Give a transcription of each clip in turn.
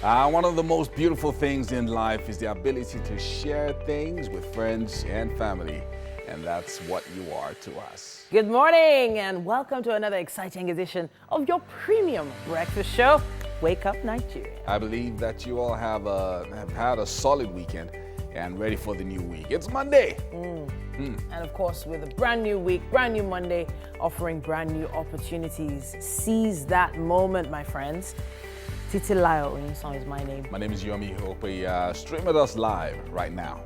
One of the most beautiful things in life is the ability to share things with friends and family. And that's what you are to us. Good morning and welcome to another exciting edition of your premium breakfast show, Wake Up Nigeria. I believe that you all have had a solid weekend and ready for the new week. It's Monday. And of course, with a brand new week, brand new Monday, offering brand new opportunities. Seize that moment, my friends. Titilayo Oyinson is my name. My name is Yomi Hope. Stream with us live right now.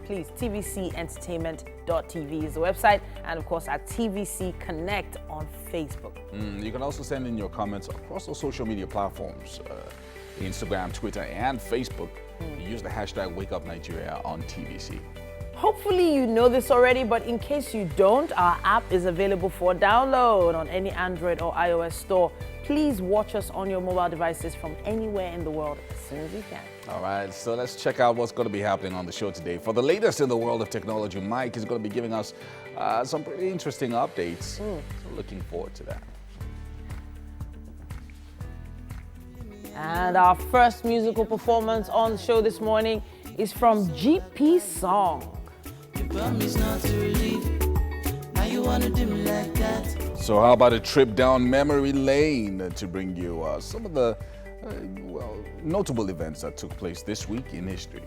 Please, tvcentertainment.tv is the website, and of course at TVC Connect on Facebook. You can also send in your comments across our social media platforms, Instagram, Twitter, and Facebook. Use the hashtag WakeUpNigeria on TVC. Hopefully you know this already, but in case you don't, our app is available for download on any Android or iOS store. Please watch us on your mobile devices from anywhere in the world as soon as you can. All right, so let's check out what's going to be happening on the show today. For the latest in the world of technology, Mike is going to be giving us some pretty interesting updates. So looking forward to that. And our first musical performance on the show this morning is from GP Song. So how about a trip down memory lane to bring you some of the notable events that took place this week in history.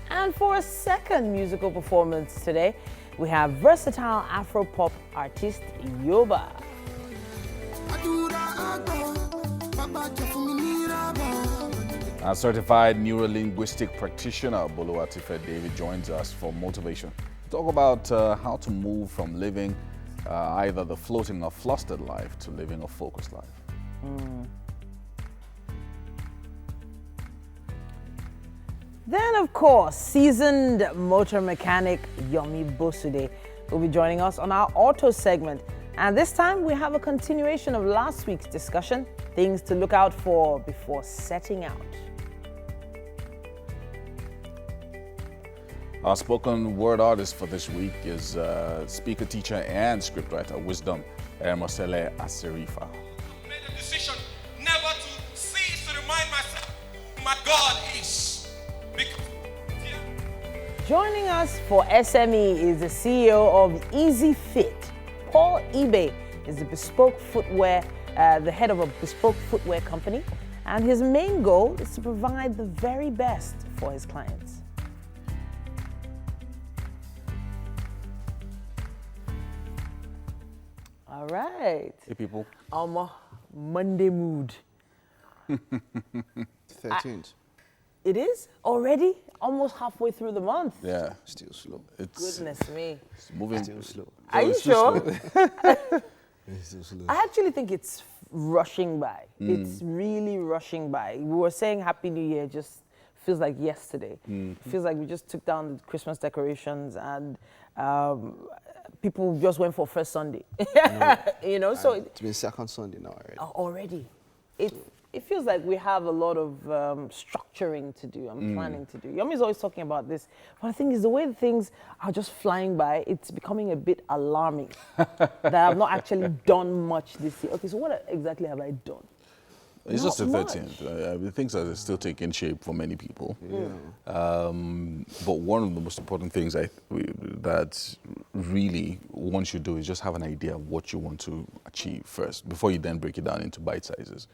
And for a second musical performance today, we have versatile Afro-pop artist Yoba. Our certified neuro-linguistic practitioner Boluwatife David joins us for motivation. Talk about how to move from living either the floating or flustered life to living a focused life. Then, of course, seasoned motor mechanic Yomi Bosude will be joining us on our auto segment. And this time we have a continuation of last week's discussion, things to look out for before setting out. Our spoken word artist for this week is speaker, teacher, and scriptwriter Wisdom Ermosele Aserifa. I made a decision never to cease to remind myself who my God is. Because Joining us for SME is the CEO of Easy Fit. Paul Ibe is the the head of a bespoke footwear company, and his main goal is to provide the very best for his clients. All right. Hey, people. Monday mood. 13th. It is already almost halfway through the month. Yeah, Still slow. it's Goodness me. moving. Still slow. Are you it's too sure? It's still slow. I actually think it's rushing by. It's really rushing by. We were saying Happy New Year, just feels like yesterday. Feels like we just took down the Christmas decorations and people just went for first Sunday. You know, so It's been second Sunday now already. already. It feels like we have a lot of structuring to do and planning to do. Yomi's always talking about this, but the thing is, the way things are just flying by, it's becoming a bit alarming that I've not actually done much this year. Okay, so what exactly have I done? It's Not just the much. 13th. Things are still taking shape for many people. Yeah. But one of the most important things that really one should do is just have an idea of what you want to achieve first before you then break it down into bite sizes.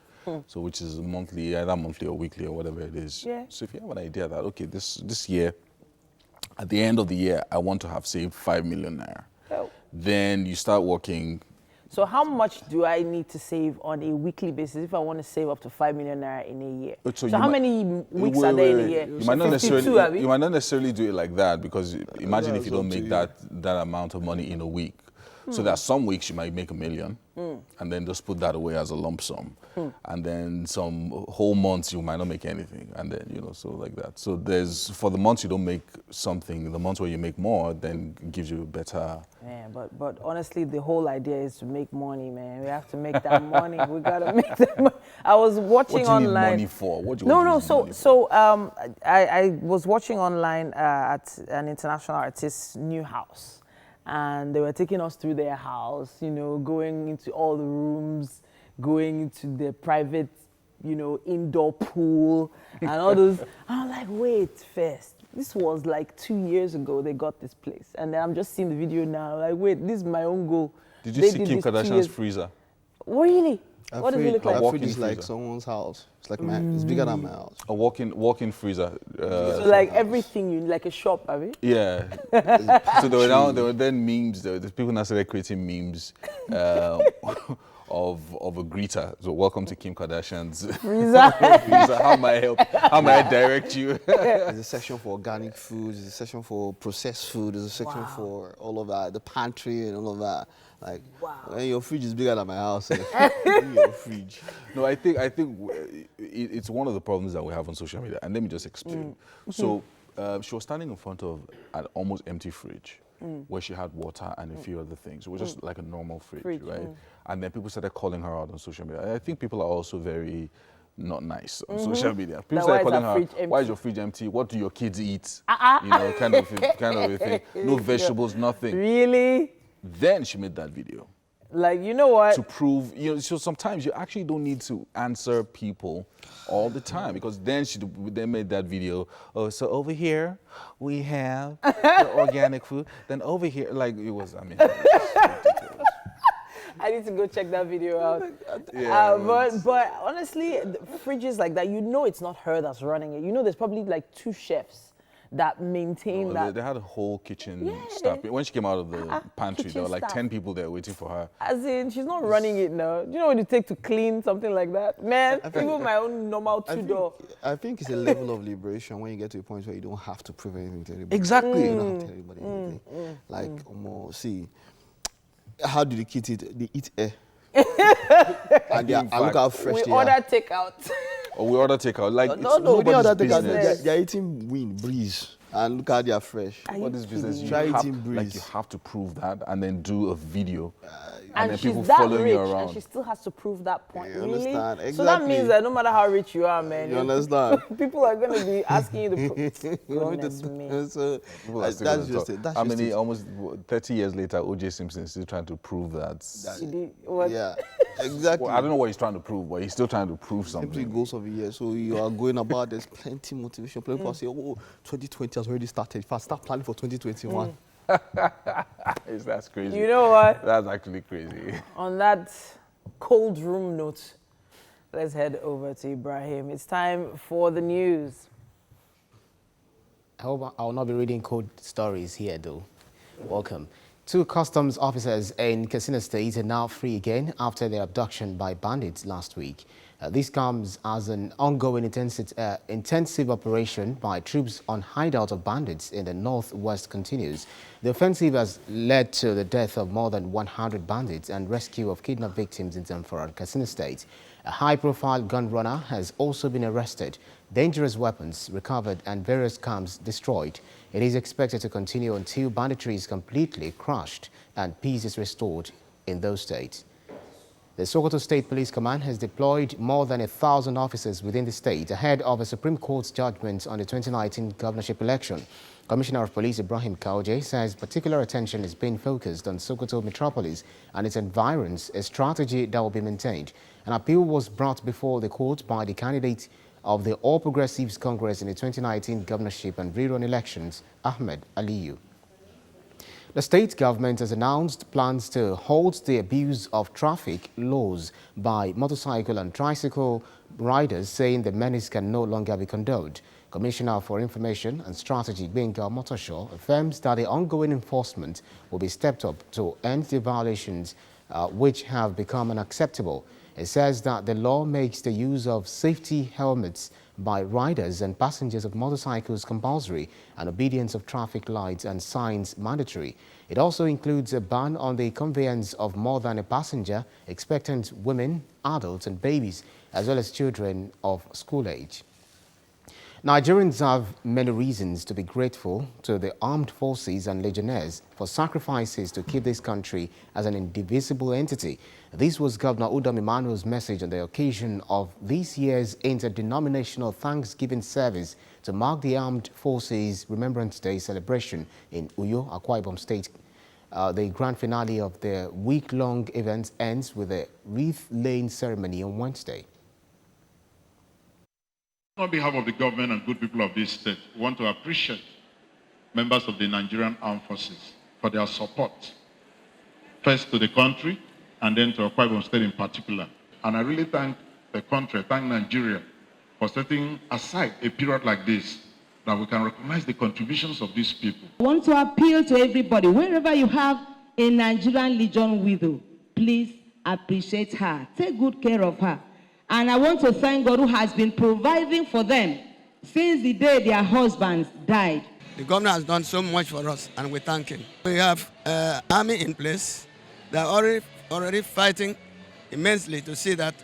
So which is monthly, either monthly or weekly or whatever it is. Yeah. So if you have an idea that, okay, this year, at the end of the year, I want to have saved 5 million naira. Oh. Then you start working. So how much do I need to save on a weekly basis if I want to save up to 5 million naira in a year? So So you how might- many weeks are there in a year? You might not 52, necessarily. Abi? You might not necessarily do it like that because imagine if you don't up to make you. that amount of money in a week. So there are some weeks you might make 1 million, and then just put that away as a lump sum, and then some whole months you might not make anything, and then so like that. So there's for the months you don't make something, the months where you make more, then gives you a better. Yeah, but honestly, the whole idea is to make money, man. We have to make that money. We gotta make that money. I was watching What do you online. need money for? What do you No, want to no. use So, money for? so I was watching online at an international artist's new house, and they were taking us through their house. You know, going into all the rooms, going to their private, indoor pool and all those. I'm like, wait, first. This was like 2 years ago they got this place. And then I'm just seeing the video now. Like, wait, this is my own goal. Did you see Kim Kardashian's freezer? Really? What does it look like? That fridge is freezer. like someone's house. It's like it's bigger than my house. A walk-in freezer. So like everything you like a shop, have it? Yeah. So there were then memes. The people now started creating memes of a greeter. So welcome to Kim Kardashian's Freezer. freezer. How may I help? How may I direct you? There's a section for organic food. There's a section for processed food. There's a section for all of that, the pantry and all of that. Like, when your fridge is bigger than my house, your fridge. No, I think it's one of the problems that we have on social media. And let me just explain. So she was standing in front of an almost empty fridge where she had water and a few other things. It was just like a normal fridge, right? And then people started calling her out on social media. And I think people are also very not nice on social media. People started calling her, why is your fridge empty? What do your kids eat? Kind of a thing. No vegetables, nothing. Really? Then she made that video. Like, you know what? To prove, so sometimes you actually don't need to answer people all the time, because then they made that video. Oh, so over here we have the organic food. Then over here, like it was, it was ridiculous. I need to go check that video out. Yeah, but honestly, the fridges like that, it's not her that's running it. There's probably like 2 chefs that maintain that. They had a whole kitchen staff. When she came out of the pantry, there were like 10 people there waiting for her. As in, she's not running it now. Do you know what it takes to clean something like that? Man, even my own normal two-door. I think it's a level of liberation when you get to a point where you don't have to prove anything to anybody. Exactly. You don't have to tell anybody anything. Like, see, how do the kids eat? They eat air. And look how fresh they are. We order takeout. We order takeout. Like, No, it's nobody's business. They're eating wind, breeze, and look how they are fresh. Nobody's business. Try eating breeze. You have to prove that and then do a video. And then she's people that following rich, you around. and she still has to prove that point. You Really? understand? So that Exactly. means that no matter how rich you are, man, You understand? people are going to be asking you to prove. Goodness me. So, People are still that's gonna just talk. it. That's How just many? it. Almost 30 years later, O.J. Simpson is still trying to prove that. What? Yeah, exactly. Well, I don't know what he's trying to prove, but he's still trying to prove Simply something. goals of a year. So you are going about, there's plenty motivation. People say, oh, 2020 has already started. If I start planning for 2021. That's crazy. You know what? That's actually crazy. On that cold room note, let's head over to Ibrahim. It's time for the news. I hope I will not be reading cold stories here, though. Welcome. 2 customs officers in Katsina State are now free again after their abduction by bandits last week. This comes as an ongoing intensive operation by troops on hideout of bandits in the northwest continues. The offensive has led to the death of more than 100 bandits and rescue of kidnapped victims in Zamfara and Katsina State. A high-profile gun runner has also been arrested, dangerous weapons recovered and various camps destroyed. It is expected to continue until banditry is completely crushed and peace is restored in those states. The Sokoto State Police Command has deployed more than 1,000 officers within the state ahead of a Supreme Court's judgment on the 2019 governorship election. Commissioner of Police Ibrahim Kaoje says particular attention is being focused on Sokoto metropolis and its environs, a strategy that will be maintained. An appeal was brought before the court by the candidate of the All Progressives Congress in the 2019 governorship and rerun elections, Ahmed Aliyu. The state government has announced plans to halt the abuse of traffic laws by motorcycle and tricycle riders, saying the menace can no longer be condoned. Commissioner for Information and Strategy, Benga Motoshaw, affirms that the ongoing enforcement will be stepped up to end the violations which have become unacceptable. It says that the law makes the use of safety helmets by riders and passengers of motorcycles compulsory and obedience of traffic lights and signs mandatory. It also includes a ban on the conveyance of more than a passenger, expectant women, adults and babies, as well as children of school age. Nigerians have many reasons to be grateful to the armed forces and legionnaires for sacrifices to keep this country as an indivisible entity. This was Governor Udom Emmanuel's message on the occasion of this year's interdenominational Thanksgiving service to mark the Armed Forces Remembrance Day celebration in Uyo, Akwa Ibom State. The grand finale of the week-long event ends with a wreath-laying ceremony on Wednesday. On behalf of the government and good people of this state, we want to appreciate members of the Nigerian Armed Forces for their support, first to the country and then to Akwa Ibom State in particular. And I really thank the country, thank Nigeria for setting aside a period like this that we can recognize the contributions of these people. I want to appeal to everybody, wherever you have a Nigerian Legion widow, please appreciate her, take good care of her. And I want to thank God who has been providing for them since the day their husbands died. The governor has done so much for us, and we thank him. We have an army in place. They are already fighting immensely to see that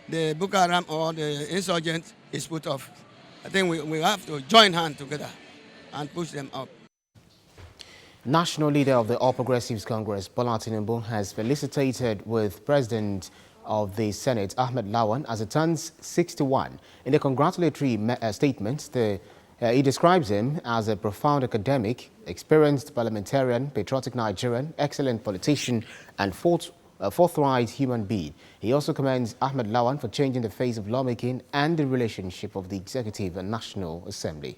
the Boko Haram or the insurgent is put off. I think we have to join hands together and push them up. National leader of the All Progressives Congress, Bola Tinubu, has felicitated with President of the Senate, Ahmed Lawan, as he turns 61. In a congratulatory statement, he describes him as a profound academic, experienced parliamentarian, patriotic Nigerian, excellent politician, and forthright human being. He also commends Ahmed Lawan for changing the face of lawmaking and the relationship of the Executive and National Assembly.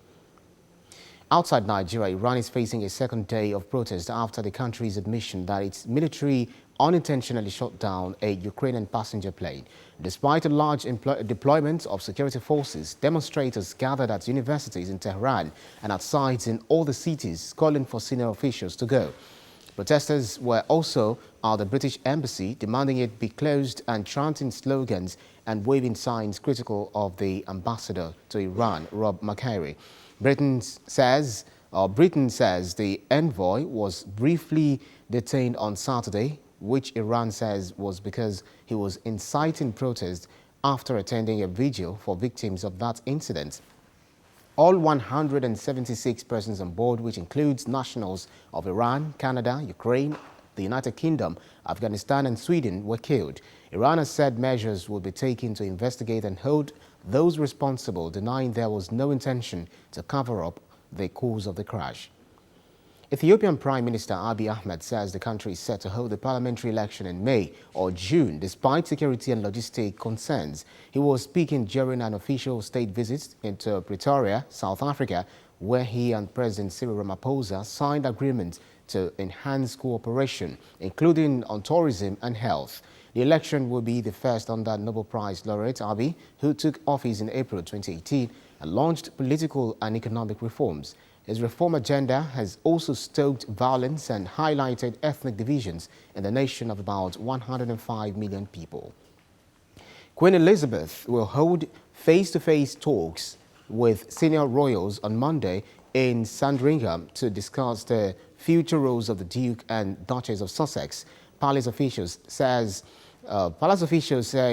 Outside Nigeria, Iran is facing a second day of protest after the country's admission that its military unintentionally shot down a Ukrainian passenger plane. Despite a large deployment of security forces, demonstrators gathered at universities in Tehran and at sites in all the cities, calling for senior officials to go. Protesters were also at the British Embassy, demanding it be closed and chanting slogans and waving signs critical of the ambassador to Iran, Rob McCary. Britain says the envoy was briefly detained on Saturday, which Iran says was because he was inciting protest after attending a vigil for victims of that incident. All 176 persons on board, which includes nationals of Iran, Canada, Ukraine, the United Kingdom, Afghanistan and Sweden, were killed. Iran has said measures will be taken to investigate and hold those responsible, denying there was no intention to cover up the cause of the crash. Ethiopian Prime Minister Abiy Ahmed says the country is set to hold the parliamentary election in May or June, despite security and logistic concerns. He was speaking during an official state visit into Pretoria, South Africa, where he and President Cyril Ramaphosa signed agreements to enhance cooperation, including on tourism and health. The election will be the first under Nobel Prize laureate Abiy, who took office in April 2018 and launched political and economic reforms. His reform agenda has also stoked violence and highlighted ethnic divisions in the nation of about 105 million people. Queen Elizabeth will hold face-to-face talks with senior royals on Monday in Sandringham to discuss the future roles of the Duke and Duchess of Sussex. Palace officials say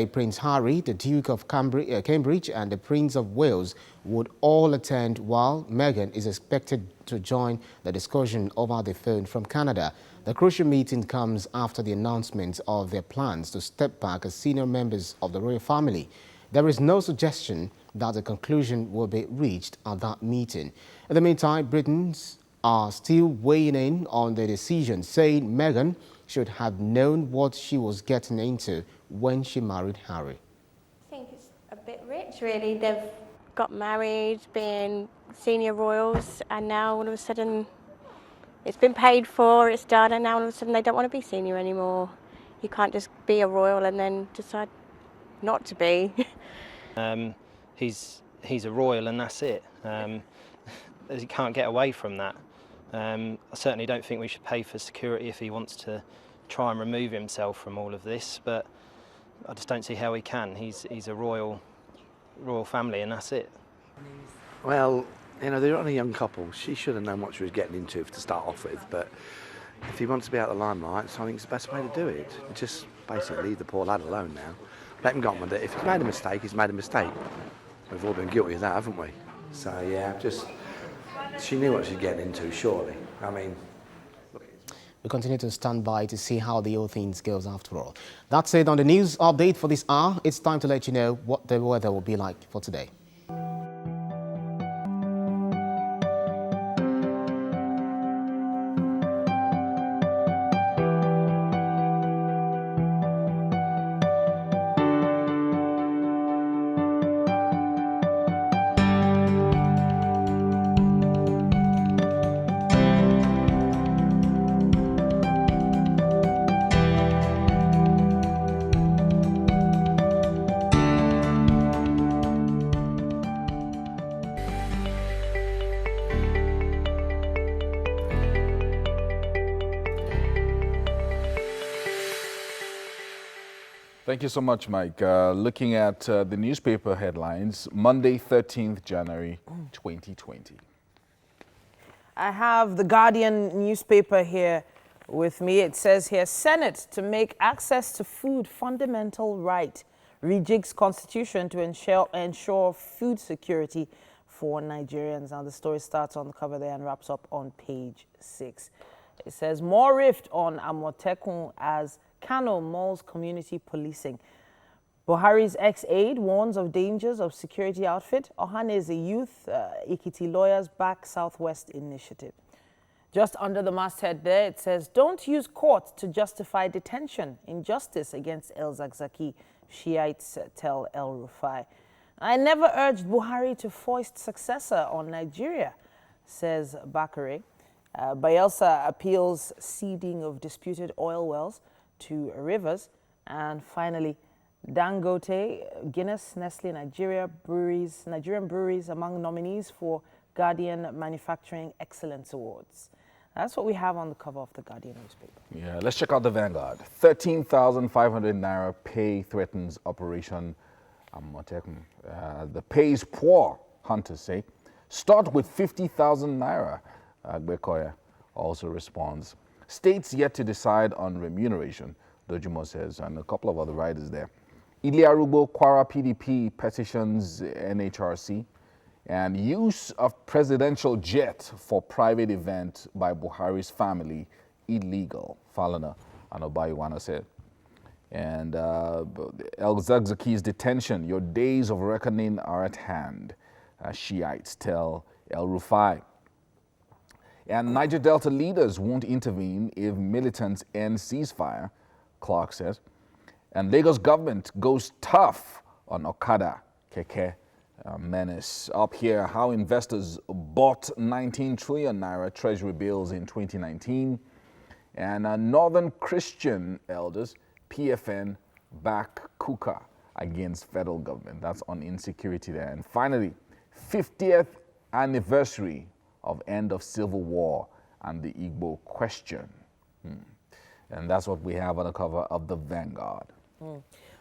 Prince Harry, the Duke of Cambridge and the Prince of Wales would all attend, while Meghan is expected to join the discussion over the phone from Canada. The crucial meeting comes after the announcement of their plans to step back as senior members of the royal family. There is no suggestion that a conclusion will be reached at that meeting. In the meantime, Britons are still weighing in on the decision, saying Meghan should have known what she was getting into when she married Harry. I think it's a bit rich, really. They've got married, being senior royals, and now all of a sudden it's been paid for, it's done, and now all of a sudden they don't want to be senior anymore. You can't just be a royal and then decide not to be. He's a royal and that's it. He can't get away from that. I certainly don't think we should pay for security if he wants to try and remove himself from all of this, but I just don't see how he can. He's a royal family and that's it. Well, you know, they're only a young couple. She should have known what she was getting into to start off with, but if he wants to be out of the limelight, so I think it's the best way to do it. Just basically leave the poor lad alone now. Let him get on with it. If he's made a mistake, he's made a mistake. We've all been guilty of that, haven't we? So, yeah, she knew what she was getting into, surely. I mean... We continue to stand by to see how the whole thing goes after all. That's it on the news update for this hour. It's time to let you know what the weather will be like for today. Thank you so much, Mike. Looking at the newspaper headlines, Monday, 13th January, 2020. I have the Guardian newspaper here with me. It says here, Senate to make access to food fundamental right. Rejigs constitution to ensure food security for Nigerians. Now, the story starts on the cover there and wraps up on page 6. It says, more rift on Amotekun as Kano mulls community policing. Buhari's ex-aide warns of dangers of security outfit. Ohaneze youth, Ekiti lawyers back Southwest initiative. Just under the masthead there, it says, don't use court to justify detention. Injustice against El Zakzaki, Shiites tell El Rufai. I never urged Buhari to foist successor on Nigeria, says Bakare. Bayelsa appeals seeding of disputed oil wells to rivers. And finally, Dangote, Guinness, Nestle, Nigerian breweries among nominees for Guardian Manufacturing Excellence Awards. That's what we have on the cover of the Guardian newspaper. Yeah, let's check out the Vanguard. 13,500 naira pay threatens Operation Amotekun. The pay is poor, hunters say. Start with 50,000 naira. Agbekoya also responds. States yet to decide on remuneration, Dojumo says, and a couple of other riders there. Iliarubo, Kwara PDP petitions NHRC, and use of presidential jet for private event by Buhari's family illegal, Falana and Obayiwana said. And El Zakzaki's detention, your days of reckoning are at hand, Shiites tell El Rufai. And Niger Delta leaders won't intervene if militants end ceasefire, Clark says. And Lagos government goes tough on Okada, Keke menace. Up here, how investors bought 19 trillion naira treasury bills in 2019. And Northern Christian elders, PFN, back Kuka against federal government. That's on insecurity there. And finally, 50th anniversary of end of civil war and the Igbo question. And that's what we have on the cover of the Vanguard.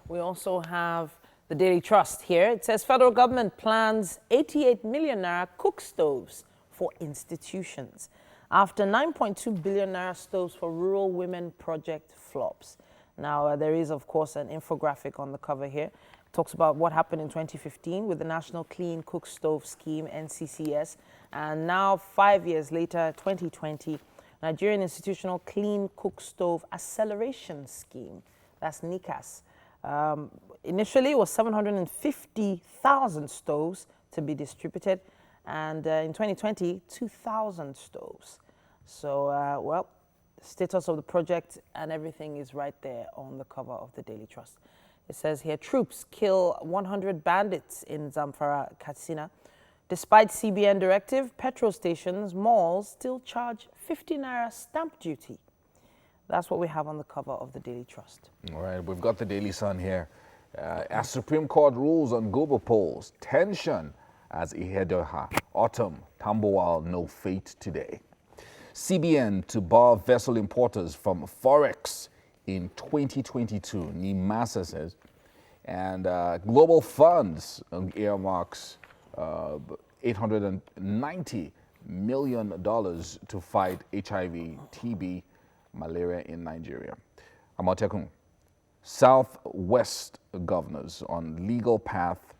We also have the Daily Trust here. It says federal government plans 88 million naira cook stoves for institutions after 9.2 billion naira stoves for rural women project flops. Now, there is, of course, an infographic on the cover here. It talks about what happened in 2015 with the National Clean Cook Stove Scheme, NCCS. And now, 5 years later, 2020, Nigerian Institutional Clean Cook Stove Acceleration Scheme. That's NICAS. Initially, it was 750,000 stoves to be distributed. And in 2020, 2,000 stoves. So, well, the status of the project and everything is right there on the cover of the Daily Trust. It says here, troops kill 100 bandits in Zamfara, Katsina. Despite CBN directive, petrol stations, malls still charge 50 naira stamp duty. That's what we have on the cover of the Daily Trust. All right, we've got the Daily Sun here. As Supreme Court rules on global polls, tension as Ihedoha, autumn, Tambowal, no fate today. CBN to bar vessel importers from Forex in 2022, Nimasa says. And global funds earmarks $890 million to fight HIV, TB, malaria in Nigeria. Amotekun, Southwest governors on legal path,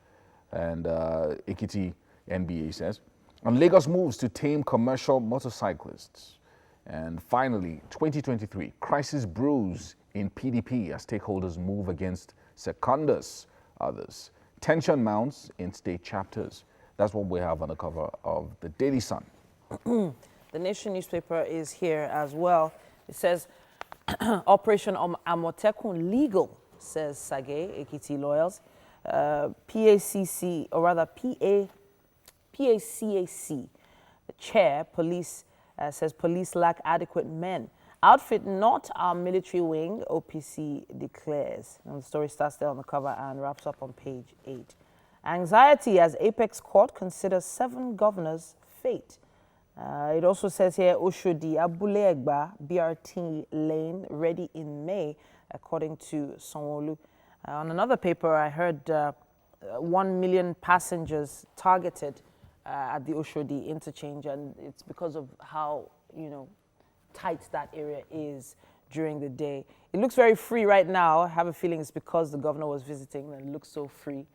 and Ekiti NBA says. And Lagos moves to tame commercial motorcyclists. And finally, 2023, crisis brews in PDP as stakeholders move against secondus others. Tension mounts in state chapters. That's what we have on the cover of the Daily Sun. The Nation newspaper is here as well. It says, Operation Amotekun legal, says Sage, Ekiti lawyers. PACC, or rather PACAC, the chair, police, says police lack adequate men. Outfit not our military wing, OPC declares. And the story starts there on the cover and wraps up on page 8. Anxiety as Apex Court considers 7 governors' fate. It also says here, Oshodi Abule Egba, BRT lane ready in May, according to Sanwo-Olu. On another paper, I heard 1 million passengers targeted at the Oshodi interchange, and it's because of how, tight that area is during the day. It looks very free right now. I have a feeling it's because the governor was visiting and it looks so free.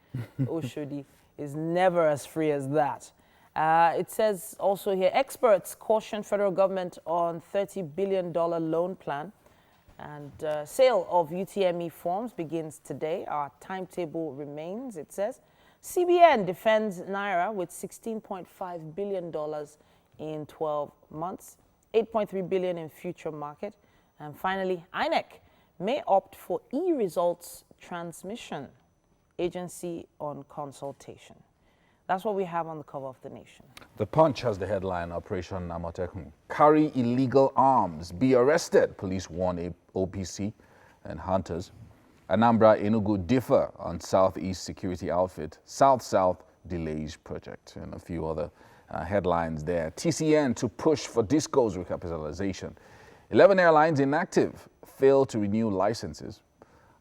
Oshodi is never as free as that. It says also here, experts caution federal government on $30 billion loan plan. And sale of UTME forms begins today. Our timetable remains, it says. CBN defends Naira with $16.5 billion in 12 months, $8.3 billion in future market. And finally, INEC may opt for e-results transmission, agency on consultation. That's what we have on the cover of The Nation. The Punch has the headline, Operation Amotekun. Carry illegal arms, be arrested. Police warn OPC and hunters. Anambra, Enugu differ on Southeast security outfit. South-South delays project. And a few other headlines there. TCN to push for Disco's recapitalization. 11 airlines inactive, fail to renew licenses.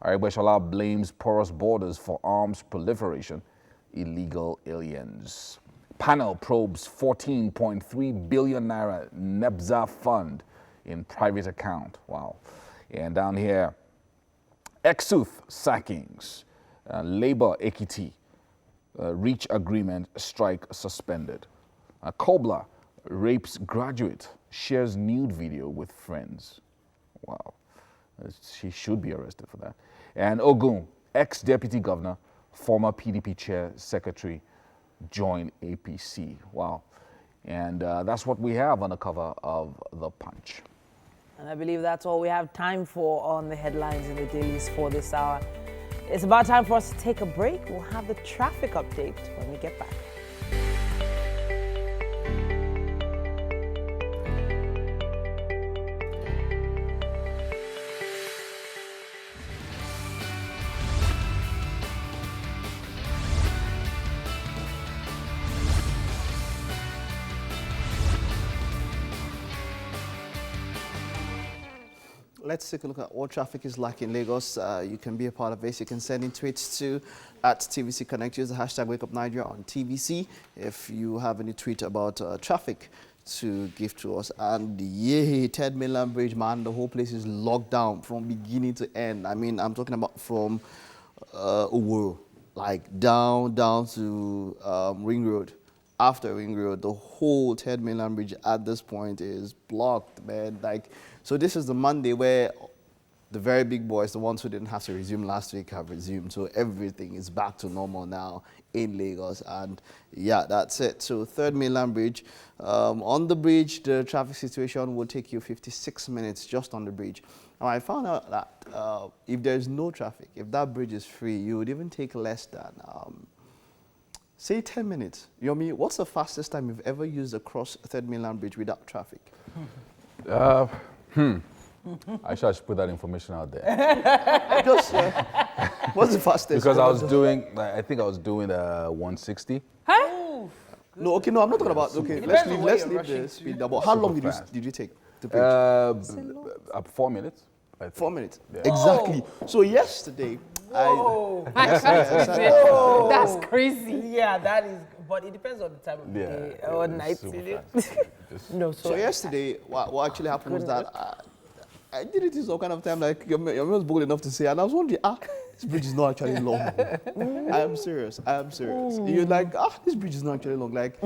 Aregbesola blames porous borders for arms proliferation. Illegal aliens. Panel probes 14.3 billion naira NEBZA fund in private account. Wow. And down here, Exuth sackings, Labour Ekiti, reach agreement, strike suspended. Kobla rapes graduate, shares nude video with friends. Wow. She should be arrested for that. And Ogun, ex-deputy governor, former PDP chair secretary, join APC. Wow. And that's what we have on the cover of The Punch. And I believe that's all we have time for on the headlines in the dailies for this hour. It's about time for us to take a break. We'll have the traffic update when we get back. Let's take a look at what traffic is like in Lagos. You can be a part of this. You can send in tweets to @TVC Connect. Use the hashtag WakeUpNigeria on TVC if you have any tweet about traffic to give to us. And yay, Third Mainland Bridge, man, the whole place is locked down from beginning to end. I mean, I'm talking about from Uwuru, like down to Ring Road. After Ring Road, the whole Third Mainland Bridge at this point is blocked, man. Like, so this is the Monday where the very big boys, the ones who didn't have to resume last week, have resumed. So everything is back to normal now in Lagos. And yeah, that's it. So Third Mainland Bridge. On the bridge, the traffic situation will take you 56 minutes just on the bridge. Now, I found out that if there's no traffic, if that bridge is free, you would even take less than say 10 minutes. Yomi, what's the fastest time you've ever used across Third Mainland Bridge without traffic? I should put that information out there. Just, what's the fastest? Because I think I was doing 160. Huh? No, okay, no, I'm not talking about, okay, let's leave the speed now. But how long did you take the bridge? 4 minutes. 4 minutes. Yeah. Exactly. So yesterday, That's crazy. Yeah, that is. But it depends on the time of the day or night. So yesterday, what actually happened was that I did it in some kind of time, like your man was bold enough to say, and I was wondering, this bridge is not actually long. I am serious. You're like, this bridge is not actually long. Like,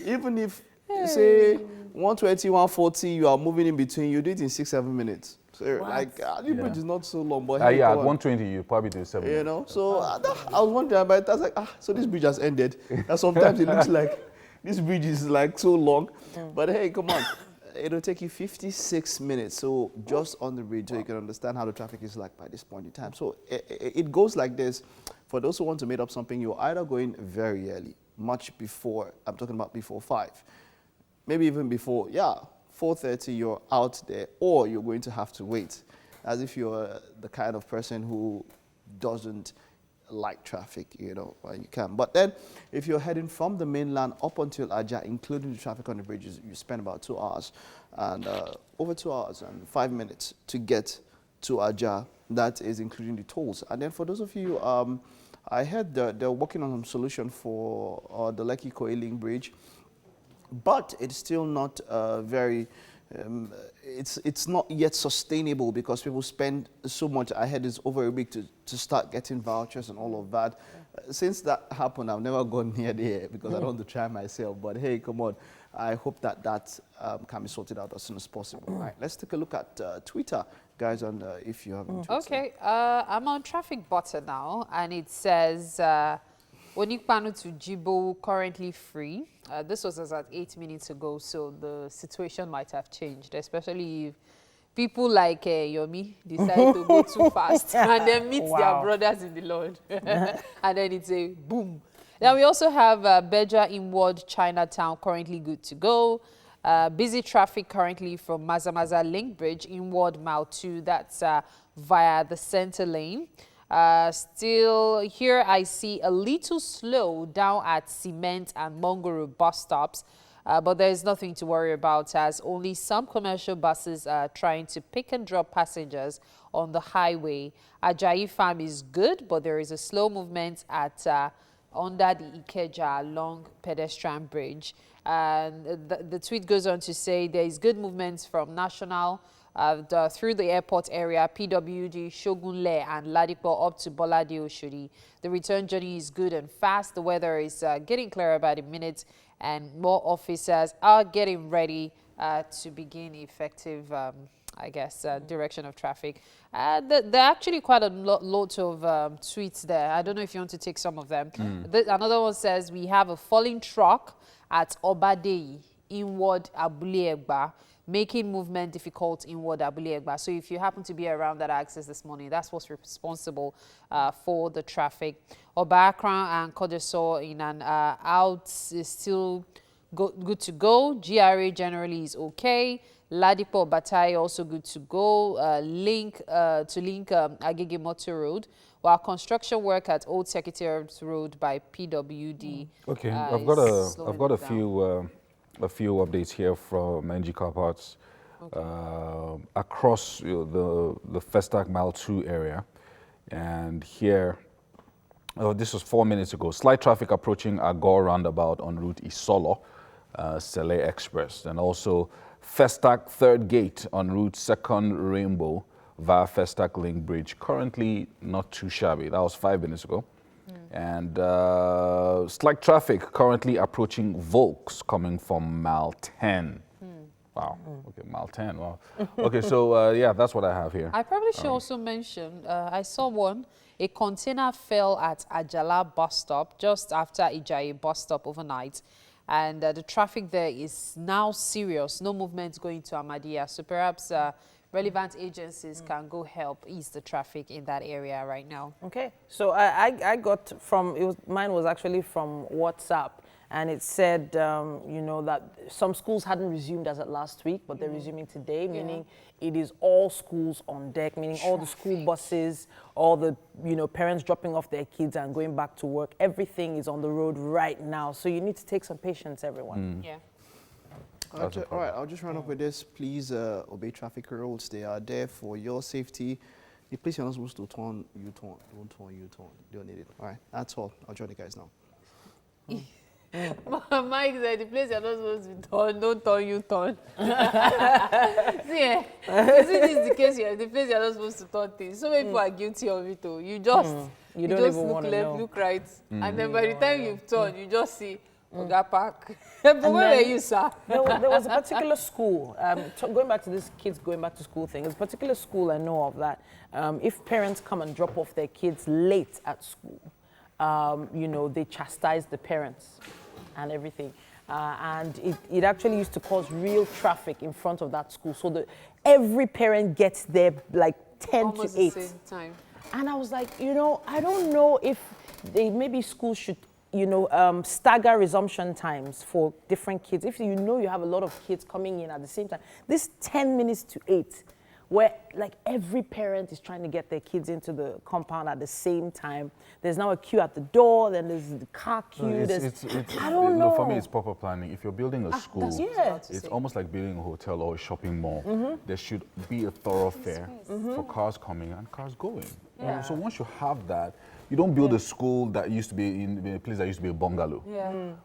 even if, say, 120, 140, you are moving in between, you do it in 6-7 minutes. Like, the bridge is not so long, but at 120, you probably do 7 minutes. You know, so I was wondering, but I was like, so this bridge has ended. And sometimes it looks like this bridge is like so long. But hey, come on. It'll take you 56 minutes. So just on the bridge, so you can understand how the traffic is like by this point in time. So it goes like this. For those who want to make up something, you're either going very early, much before, I'm talking about before 5. Maybe even before, 4:30, you're out there, or you're going to have to wait, as if you're the kind of person who doesn't like traffic, you know, you can. But then, if you're heading from the mainland up until Ajah, including the traffic on the bridges, you spend about 2 hours, and over 2 hours and 5 minutes to get to Ajah that is including the tolls. And then for those of you, I heard they're working on some solution for the Lekki Koiling Bridge, but it's still not very, it's not yet sustainable because people spend so much. I heard it's over a week to start getting vouchers and all of that. Since that happened, I've never gone near there because I don't want to try myself. But hey, come on. I hope that can be sorted out as soon as possible. All right, let's take a look at Twitter, guys, and if you have any tweets. Okay, I'm on Traffic Butter now, and it says Onikpanu to Jibo currently free. This was as at 8 minutes ago, so the situation might have changed, especially if people like Yomi decide to go too fast and then meet their brothers in the Lord. And then it's a boom. Now we also have Beja Inward Chinatown currently good to go. Busy traffic currently from Mazamaza Link Bridge inward Mile 2. That's via the center lane. Still here I see a little slow down at Cement and Mongoro bus stops. But there is nothing to worry about as only some commercial buses are trying to pick and drop passengers on the highway. Ajayi Farm is good, but there is a slow movement at under the Ikeja long pedestrian bridge. And the tweet goes on to say there is good movement from National through the airport area, PWD, Shogunle and Ladipo up to Bolade Oshodi. The return journey is good and fast. The weather is getting clearer by the minute, and more officers are getting ready to begin effective direction of traffic. There are actually quite a lot of tweets there. I don't know if you want to take some of them. Another one says, we have a falling truck at Obadei, inward Abule Egba, making movement difficult inward Abule Egba. So if you happen to be around that access this morning, that's what's responsible for the traffic. Obakran and Kodeso in and out is still good to go. GRA generally is okay. Ladipo Batai also good to go. Link Agege Motor Road, while construction work at Old Secretariat Road by PWD. Okay, I've got a few updates here from NG Car Parts across the Festac Mile 2 area, and here. Oh, this was 4 minutes ago. Slight traffic approaching Agor roundabout en route Isolo, Sele Express, and also Festac 3rd Gate en route 2nd Rainbow via Festac Link Bridge. Currently not too shabby. That was 5 minutes ago. And slight traffic currently approaching Volks coming from Mile 10. Wow. Okay, Mile 10. Wow. Okay, so yeah, that's what I have here. I probably should also mention, I saw one. A container fell at Ajala bus stop just after Ijayi bus stop overnight. And the traffic there is now serious. No movement going to Ahmadiyya. So perhaps relevant agencies can go help ease the traffic in that area right now. Okay. So I got from, mine was actually from WhatsApp. And it said, you know, that some schools hadn't resumed as of last week, but they're resuming today, meaning it is all schools on deck, meaning all the school buses, all the, you know, parents dropping off their kids and going back to work. Everything is on the road right now. So you need to take some patience, everyone. Yeah. All right, I'll just run up with this. Please obey traffic rules. They are there for your safety. The place you're not supposed to turn, you turn. Don't turn, you turn. You don't need it. All right, that's all. I'll join you guys now. Mike said the place you're not supposed to turn, don't turn, you turn. See, this is the case here, the place you're not supposed to turn things. So many people are guilty of it too. You just, you don't just even look want to left, know. look right, and then by the time you've turned, you just see Oga Park. But where were you, sir? There was a particular school, going back to this kids going back to school thing, there's a particular school I know of that if parents come and drop off their kids late at school, you know, they chastise the parents and everything. And it actually used to cause real traffic in front of that school. So that every parent gets there like 10 Almost to 8. the same time. And I was like, you know, I don't know if maybe schools should, you know, stagger resumption times for different kids. If you know you have a lot of kids coming in at the same time, this 10 minutes to 8 where like every parent is trying to get their kids into the compound at the same time. There's now a queue at the door, then there's the car queue. I don't know. For me, it's proper planning. If you're building a school, it's almost like building a hotel or a shopping mall. There should be a thoroughfare for cars coming and cars going. So once you have that, you don't build a school that used to be in a place that used to be a bungalow,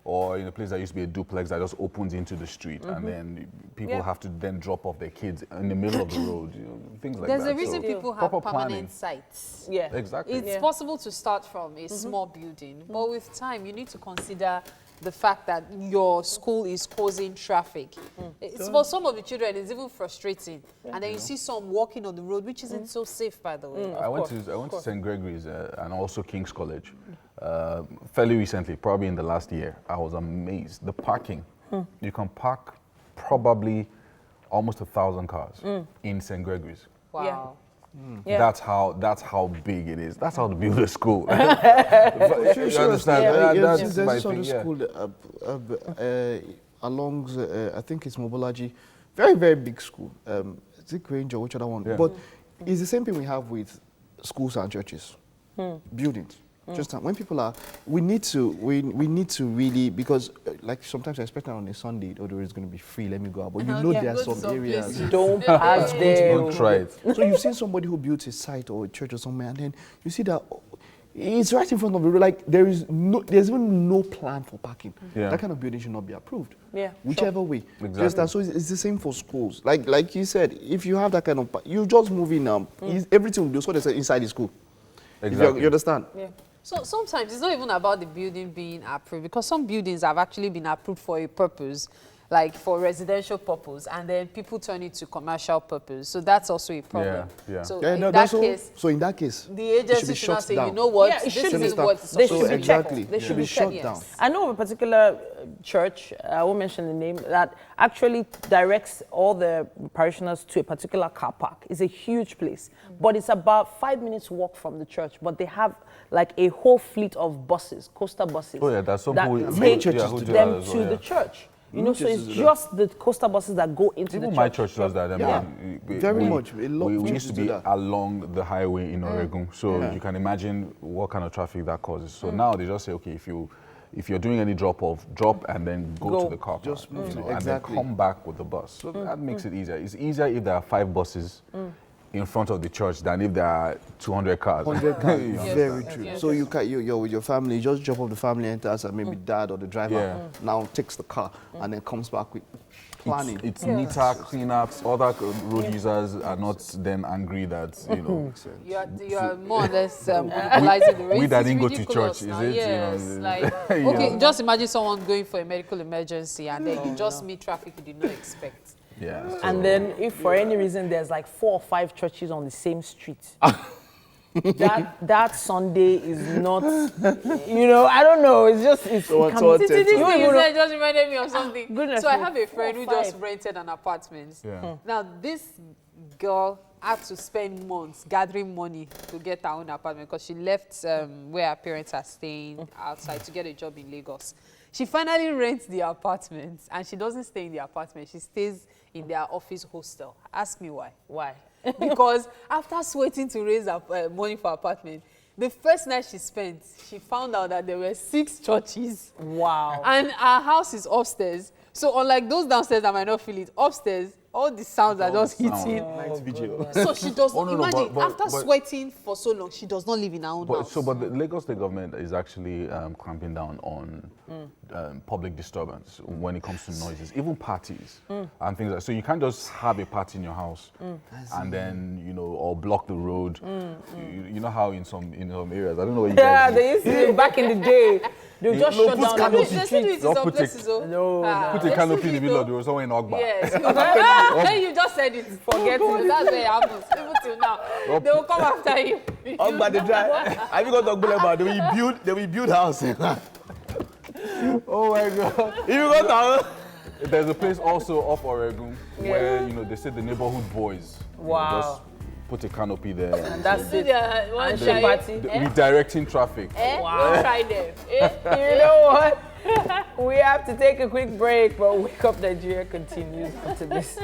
or in a place that used to be a duplex that just opens into the street, and then people have to then drop off their kids in the middle of the road. Things like that. There's a reason people have permanent sites. Yeah, exactly. It's possible to start from a small building, but with time, you need to consider the fact that your school is causing traffic. It's for some of the children, it's even frustrating. And then you see some walking on the road, which isn't so safe, by the way. I went to St. Gregory's and also King's College fairly recently, probably in the last year. I was amazed. The parking, you can park probably almost 1,000 cars in St. Gregory's. Wow. That's how big it is. That's how to build a school. You understand? That's my thing. School along, I think it's Mobolaji, very, very big school. Is it Granger, which other one? But it's the same thing we have with schools and churches, buildings. Just when people are, we need to really, because like sometimes I expect on a Sunday, although it's going to be free, let me go out. But you know there are some areas. Don't pass there. Don't try it. So you've seen somebody who built a site or a church or somewhere, and then you see that it's right in front of the road. Like there's even no plan for parking. That kind of building should not be approved. Whichever way. Exactly. So it's the same for schools. Like you said, if you have that kind of, you just move in. Everything will do so that's inside the school. Exactly. You understand? Yeah. So sometimes it's not even about the building being approved, because some buildings have actually been approved for a purpose, like for residential purpose, and then people turn it to commercial purpose. So that's also a problem. So in that case, the agency should not say, you know what, this is what it's they should be exactly. They should be shut down. I know of a particular church, I won't mention the name, that actually directs all the parishioners to a particular car park. It's a huge place, but it's about 5 minutes walk from the church, but they have like a whole fleet of buses, coastal buses, that's some that take them to the church. You know, so it's just the coastal buses that go into the church. My church does that. I mean, very much. We used to be along the highway in Oregon, so you can imagine what kind of traffic that causes. So now they just say, okay, if you're doing any drop and then go to the car park, just move and then come back with the bus. So that makes it easier. It's easier if there are 5 buses in front of the church than if there are 200 cars. 100 cars. Very true. So you're with your family, you just drop off the family enters, and maybe dad or the driver now takes the car and then comes back with planning. It's neater, cleaner. Other road users are not then angry that, you know. You are more or less monopolizing the race. We that didn't go to church, is it? Yes, you know, like, okay, just imagine someone going for a medical emergency and then you just meet traffic you did not expect. And then if for any reason there's like 4 or 5 churches on the same street, that Sunday is not, you know, I don't know, it's just, it's you just reminded me of something. So I have a friend who just rented an apartment. Now this girl had to spend months gathering money to get her own apartment because she left where her parents are staying outside to get a job in Lagos. She finally rents the apartment, and she doesn't stay in the apartment. She stays in their office hostel. Ask me why. Why? Because after sweating to raise money for apartment, the first night she spent, she found out that there were 6 churches. Wow. And our house is upstairs. So unlike those downstairs that might not feel it, upstairs, all the sounds are just hitting. So she does not, imagine, after sweating for so long, she does not live in her own house. But the Lagos State government is actually clamping down on public disturbance when it comes to noises, even parties and things like that. So you can't just have a party in your house and then, you know, or block the road. You know how in some areas, I don't know what you guys do. They used to do back in the day. They just shut down canopy. Put a canopy in the middle of the road, somewhere in Ogba. Yes. Then you just said it. Forget it. That's where it happens. Even till now. They will come after you. Ogba, they try. Have you got to talk about they will build house. Oh my God. If you go down. There's a place also off Oregon where, you know, they say the neighborhood boys. Wow. You know, just put a canopy there. And that's it. Redirecting traffic. Wow. Try them. You know what? We have to take a quick break, but Wake Up Nigeria continues after this.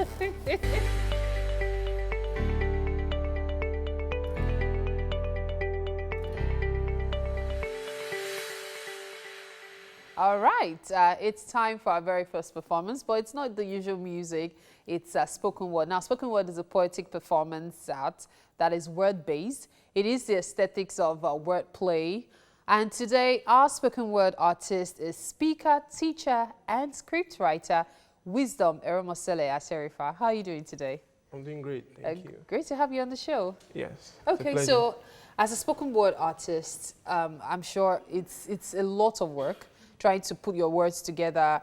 All right, it's time for our very first performance, but it's not the usual music. It's spoken word. Now, spoken word is a poetic performance art that is word-based. It is the aesthetics of wordplay. And today, our spoken word artist is speaker, teacher, and scriptwriter, Wisdom Eromosele Aserifa. How are you doing today? I'm doing great, thank you. Great to have you on the show. Yes. Okay, so as a spoken word artist, I'm sure it's a lot of work trying to put your words together.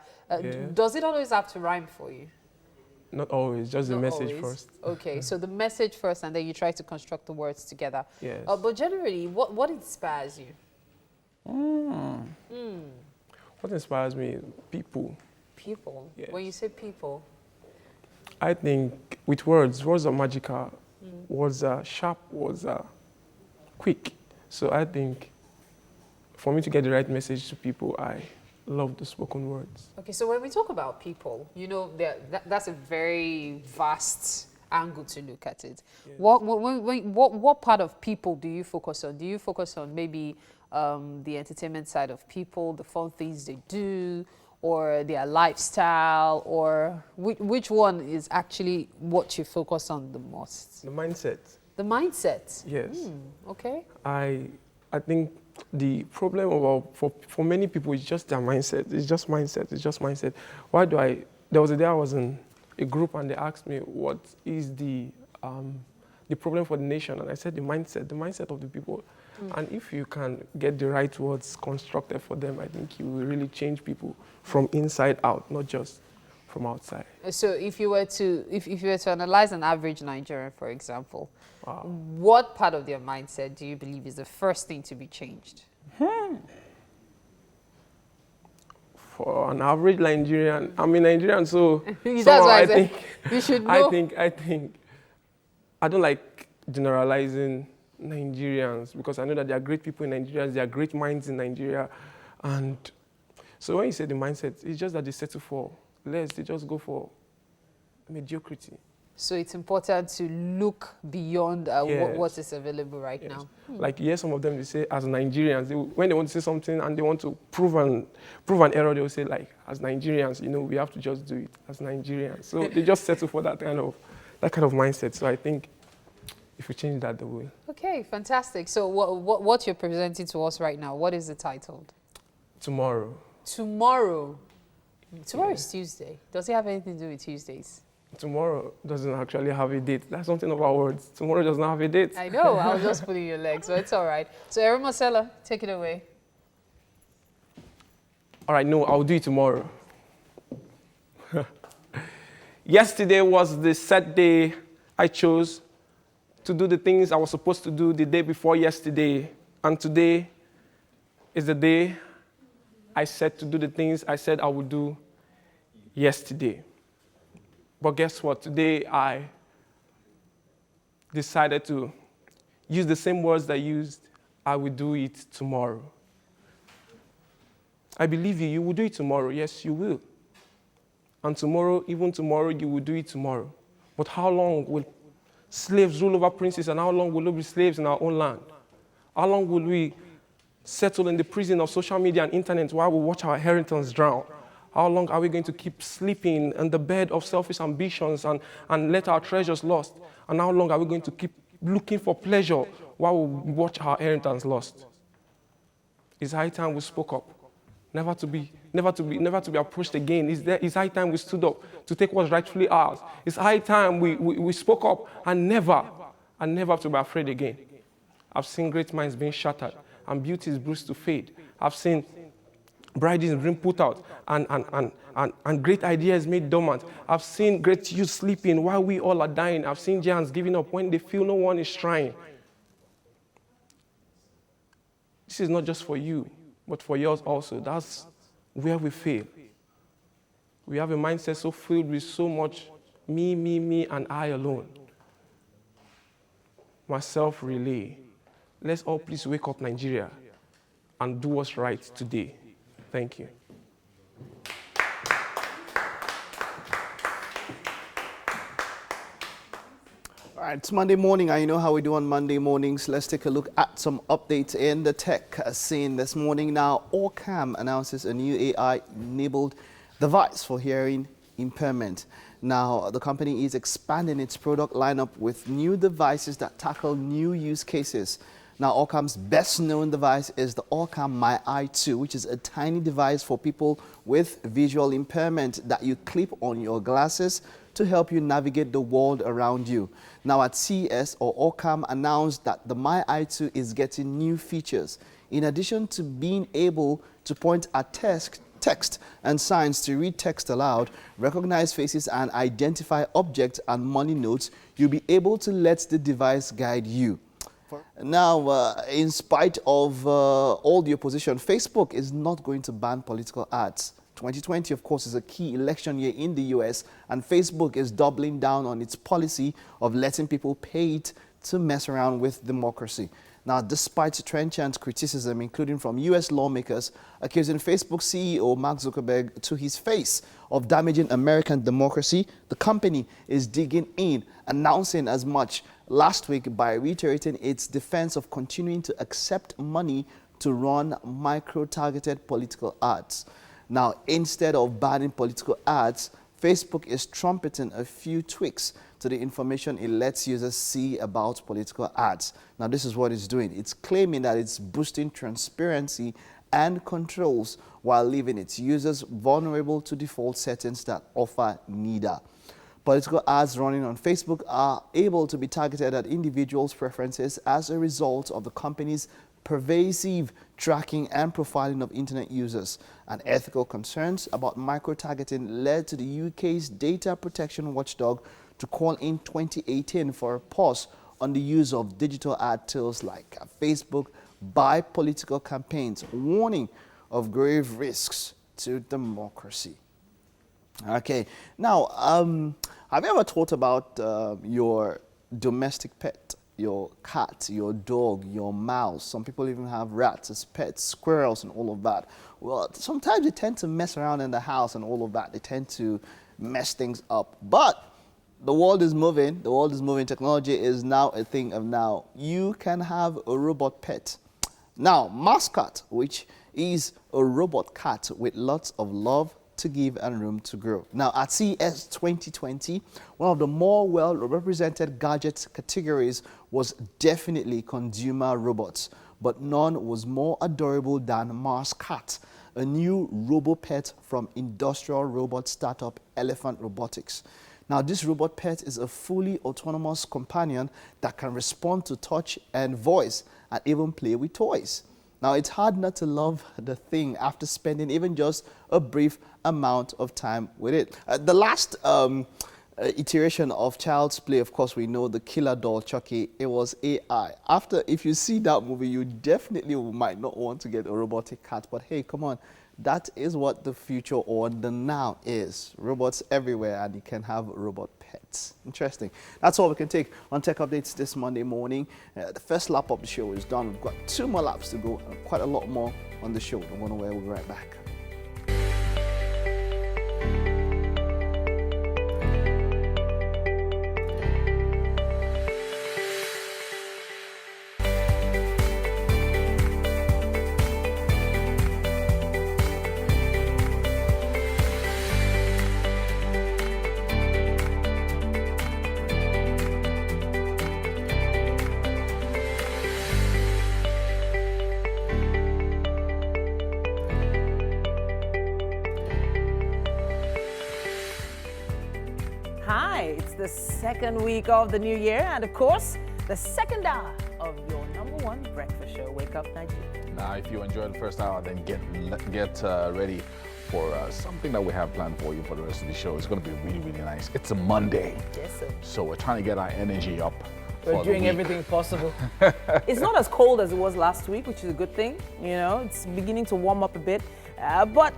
Does it always have to rhyme for you? Not always, just the message first. Okay, so the message first, and then you try to construct the words together. Yes. But generally, what inspires you? What inspires me? People. People? Yes. When you say people? I think with words are magical. Words are sharp, words are quick. So I think for me to get the right message to people, I love the spoken words. Okay, so when we talk about people, you know, that's a very vast angle to look at it. Yes. What part of people do you focus on? Do you focus on maybe the entertainment side of people, the fun things they do, or their lifestyle, or which one is actually what you focus on the most? The mindset. The mindset? Yes. Okay. I think the problem for many people is just their mindset. It's just mindset. It's just mindset. There was a day I was in a group and they asked me what is the problem for the nation, and I said the mindset of the people. And if you can get the right words constructed for them, I think you will really change people from inside out, not just from outside. So if you were to analyze an average Nigerian, for example, what part of their mindset do you believe is the first thing to be changed? For an average Nigerian, I'm a Nigerian, so that's why I think you should know. I think I don't like generalizing Nigerians, because I know that there are great people in Nigeria, there are great minds in Nigeria, and so when you say the mindset, it's just that they settle for less, they just go for mediocrity. So it's important to look beyond what is available right now. Like, yes, some of them, they say as Nigerians, when they want to say something and they want to prove an error, they will say, like, as Nigerians, you know, we have to just do it as Nigerians. So they just settle for that kind of mindset. So I think if we change that, they will. Okay, fantastic. So what you're presenting to us right now, what is it titled? Tomorrow. Tomorrow. Tomorrow is Tuesday. Does it have anything to do with Tuesdays? Tomorrow doesn't actually have a date. That's something about words. Tomorrow does not have a date. I know. I was just putting your legs, so it's all right. So Eromosele, take it away. All right, no, I'll do it tomorrow. Yesterday was the set day I chose to do the things I was supposed to do the day before yesterday. And today is the day I set to do the things I said I would do yesterday. But guess what? Today I decided to use the same words I used. I will do it tomorrow. I believe you will do it tomorrow. Yes, you will. And tomorrow, even tomorrow, you will do it tomorrow. But how long will slaves rule over princes, and how long will we be slaves in our own land? How long will we settle in the prison of social media and internet while we watch our inheritance drown? How long are we going to keep sleeping in the bed of selfish ambitions and let our treasures lost? And how long are we going to keep looking for pleasure while we watch our inheritance lost? It's high time we spoke up, never to be approached again. It's high time we stood up to take what's rightfully ours. It's high time we spoke up and never to be afraid again. I've seen great minds being shattered and beauties bruised to fade. I've seen brides being put out and great ideas made dormant. I've seen great youth sleeping while we all are dying. I've seen giants giving up when they feel no one is trying. This is not just for you, but for yours also. That's where we fail. We have a mindset so filled with so much me, and I alone. Myself relay. Let's all please wake up, Nigeria, and do what's right today. Thank you. All right, it's Monday morning, and you know how we do on Monday mornings. Let's take a look at some updates in the tech scene this morning. Now, Orcam announces a new AI-enabled device for hearing impairment. Now, the company is expanding its product lineup with new devices that tackle new use cases. Now, Orcam's best-known device is the Orcam My Eye 2, which is a tiny device for people with visual impairment that you clip on your glasses to help you navigate the world around you. Now, at CES, Orcam announced that the My Eye 2 is getting new features. In addition to being able to point at text and signs to read text aloud, recognize faces and identify objects and money notes, you'll be able to let the device guide you. Now, in spite of all the opposition, Facebook is not going to ban political ads. 2020, of course, is a key election year in the US, and Facebook is doubling down on its policy of letting people pay it to mess around with democracy. Now, despite trenchant criticism, including from US lawmakers, accusing Facebook CEO Mark Zuckerberg to his face of damaging American democracy, the company is digging in, announcing as much last week by reiterating its defense of continuing to accept money to run micro-targeted political ads. Now, instead of banning political ads, Facebook is trumpeting a few tweaks to the information it lets users see about political ads. Now, this is what it's doing. It's claiming that it's boosting transparency and controls while leaving its users vulnerable to default settings that offer neither. Political ads running on Facebook are able to be targeted at individuals' preferences as a result of the company's pervasive tracking and profiling of internet users. And ethical concerns about micro-targeting led to the UK's data protection watchdog to call in 2018 for a pause on the use of digital ad tools like Facebook by political campaigns, warning of grave risks to democracy. Okay, now, have you ever thought about your domestic pet, your cat, your dog, your mouse? Some people even have rats as pets, squirrels and all of that. Well, sometimes they tend to mess around in the house and all of that. They tend to mess things up. But the world is moving. The world is moving. Technology is now a thing of now. You can have a robot pet. Now, Mascot, which is a robot cat with lots of love to give and room to grow. Now, at CES 2020, one of the more well-represented gadget categories was definitely consumer robots, but none was more adorable than Mascot, a new robo-pet from industrial robot startup Elephant Robotics. Now, this robot pet is a fully autonomous companion that can respond to touch and voice and even play with toys. Now, it's hard not to love the thing after spending even just a brief amount of time with it. The last iteration of Child's Play, of course, we know the killer doll Chucky, it was AI. If you see that movie, you definitely might not want to get a robotic cat, but hey, come on. That is what the future or the now is. Robots everywhere, and you can have robot pets. Interesting. That's all we can take on Tech Updates this Monday morning. The first lap of the show is done. We've got 2 more laps to go and quite a lot more on the show. Don't go nowhere. We'll be right back. It's the second week of the new year, and of course, the second hour of your #1 breakfast show, Wake Up Nigeria. Now, if you enjoyed the first hour, then get ready for something that we have planned for you for the rest of the show. It's going to be really, really nice. It's a Monday. Yes, sir. So we're trying to get our energy up. We're doing everything possible. It's not as cold as it was last week, which is a good thing. You know, it's beginning to warm up a bit, but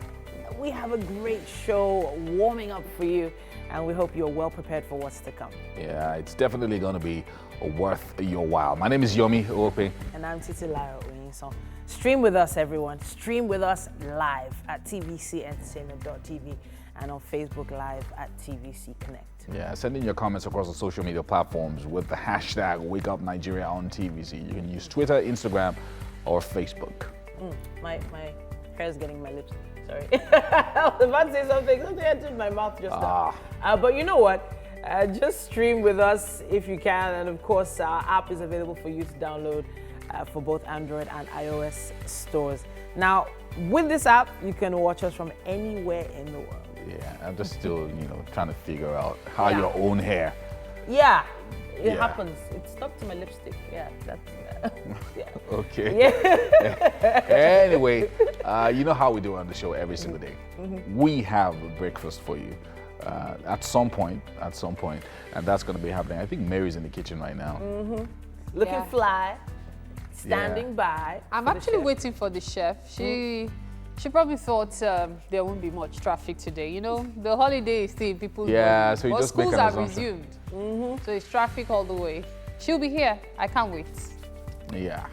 we have a great show warming up for you, and we hope you're well prepared for what's to come. Yeah, it's definitely going to be worth your while. My name is Yomi Ope. And I'm Titilayo Oyinson. Stream with us, everyone. Stream with us live at tvcentertainment.tv. and on Facebook Live at TVC Connect. Yeah, send in your comments across the social media platforms with the hashtag #WakeUpNigeria on TVC. You can use Twitter, Instagram, or Facebook. My hair is getting my lips. Sorry. I was about to say something entered my mouth just now. But you know what? Just stream with us if you can. And of course, our app is available for you to download for both Android and iOS stores. Now, with this app, you can watch us from anywhere in the world. Yeah, I'm just still, trying to figure out how your own hair. Yeah, it happens. It stuck to my lipstick. Yeah, that's yeah. Okay. Yeah. Anyway, you know how we do on the show every single day. We have a breakfast for you at some point, and that's going to be happening. I think Mary's in the kitchen right now. Looking fly, standing by. I'm actually waiting for the chef. She probably thought there won't be much traffic today. The holiday is still people's Yeah, so you but just make schools an have assumption. resumed. So it's traffic all the way. She'll be here. I can't wait. Yeah.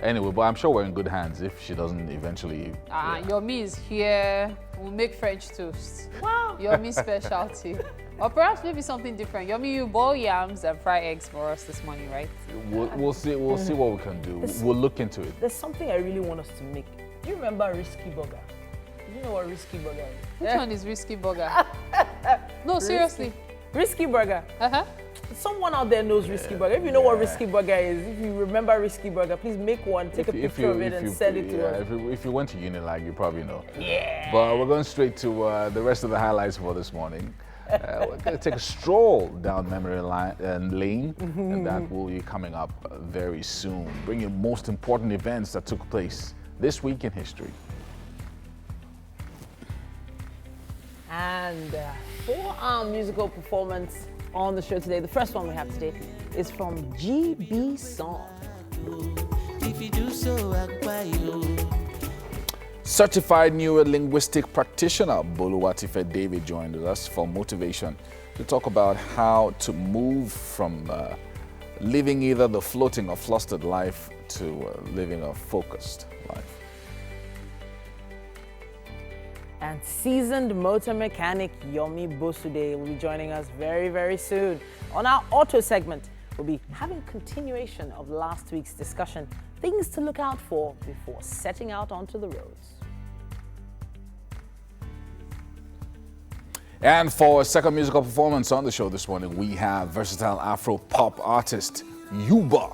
Anyway, but I'm sure we're in good hands if she doesn't eventually. Yomi is here. We'll make French toast. Wow. Yomi's specialty. Or perhaps maybe something different. Yomi, you boil yams and fry eggs for us this morning, right? We'll see. We'll see what we can do. We'll look into it. There's something I really want us to make. Do you remember Risky Burger? Do you know what Risky Burger is? Which one is Risky Burger? No, seriously. Risky Burger. Someone out there knows Risky Burger. If you know what Risky Burger is, if you remember Risky Burger, please make one, take a picture of it and send it to us. If you went to Unilag, you probably know. Yeah. But we're going straight to the rest of the highlights for this morning. We're going to take a stroll down memory lane, and that will be coming up very soon. Bring you most important events that took place this week in history. And for our musical performance on the show today, the first one we have today is from GB Song. If you do so, Certified neurolinguistic practitioner Boluwatife David joined us for motivation to talk about how to move from living either the floating or flustered life to living a focused life. And seasoned motor mechanic Yomi Bosude will be joining us very, very soon. On our auto segment, we'll be having continuation of last week's discussion, things to look out for before setting out onto the roads. And for a second musical performance on the show this morning, we have versatile Afro-pop artist Yuba.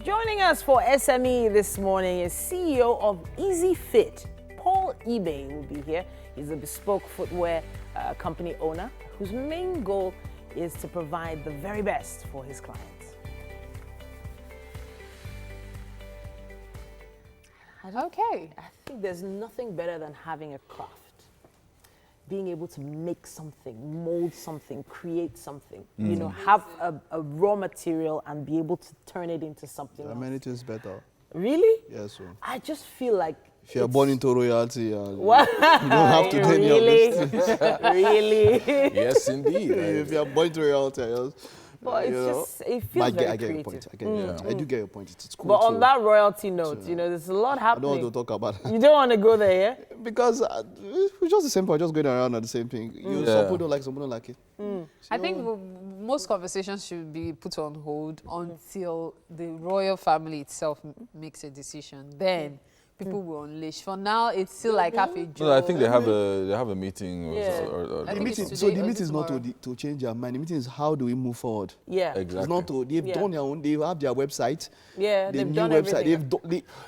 Joining us for SME this morning is CEO of Easy Fit, Paul Ibe will be here. He's a bespoke footwear company owner whose main goal is to provide the very best for his clients. Okay. I think there's nothing better than having a craft. Being able to make something, mold something, create something, have a raw material and be able to turn it into something else. Many things better. Really? Yes, sir. I just feel like if you're born into royalty, you what? don't have to do any of these things. Really? Yes, indeed. If you're born into royalty, but it's just, it feels very I get your creative. point. I do get your point. It's cool. But on that royalty note, there's a lot happening. I don't want to talk about that. You don't want to go there, yeah? Because it's just the same point, just going around at the same thing. Some people don't like, some people don't like it. I think most conversations should be put on hold until the royal family itself makes a decision. Then people will unleash. For now, it's still like half a joke. No, I think they have a meeting. The meeting is not to change their mind. The meeting is how do we move forward. Yeah, exactly. It's not to. They've done their own. They have their website. Yeah, they've done everything.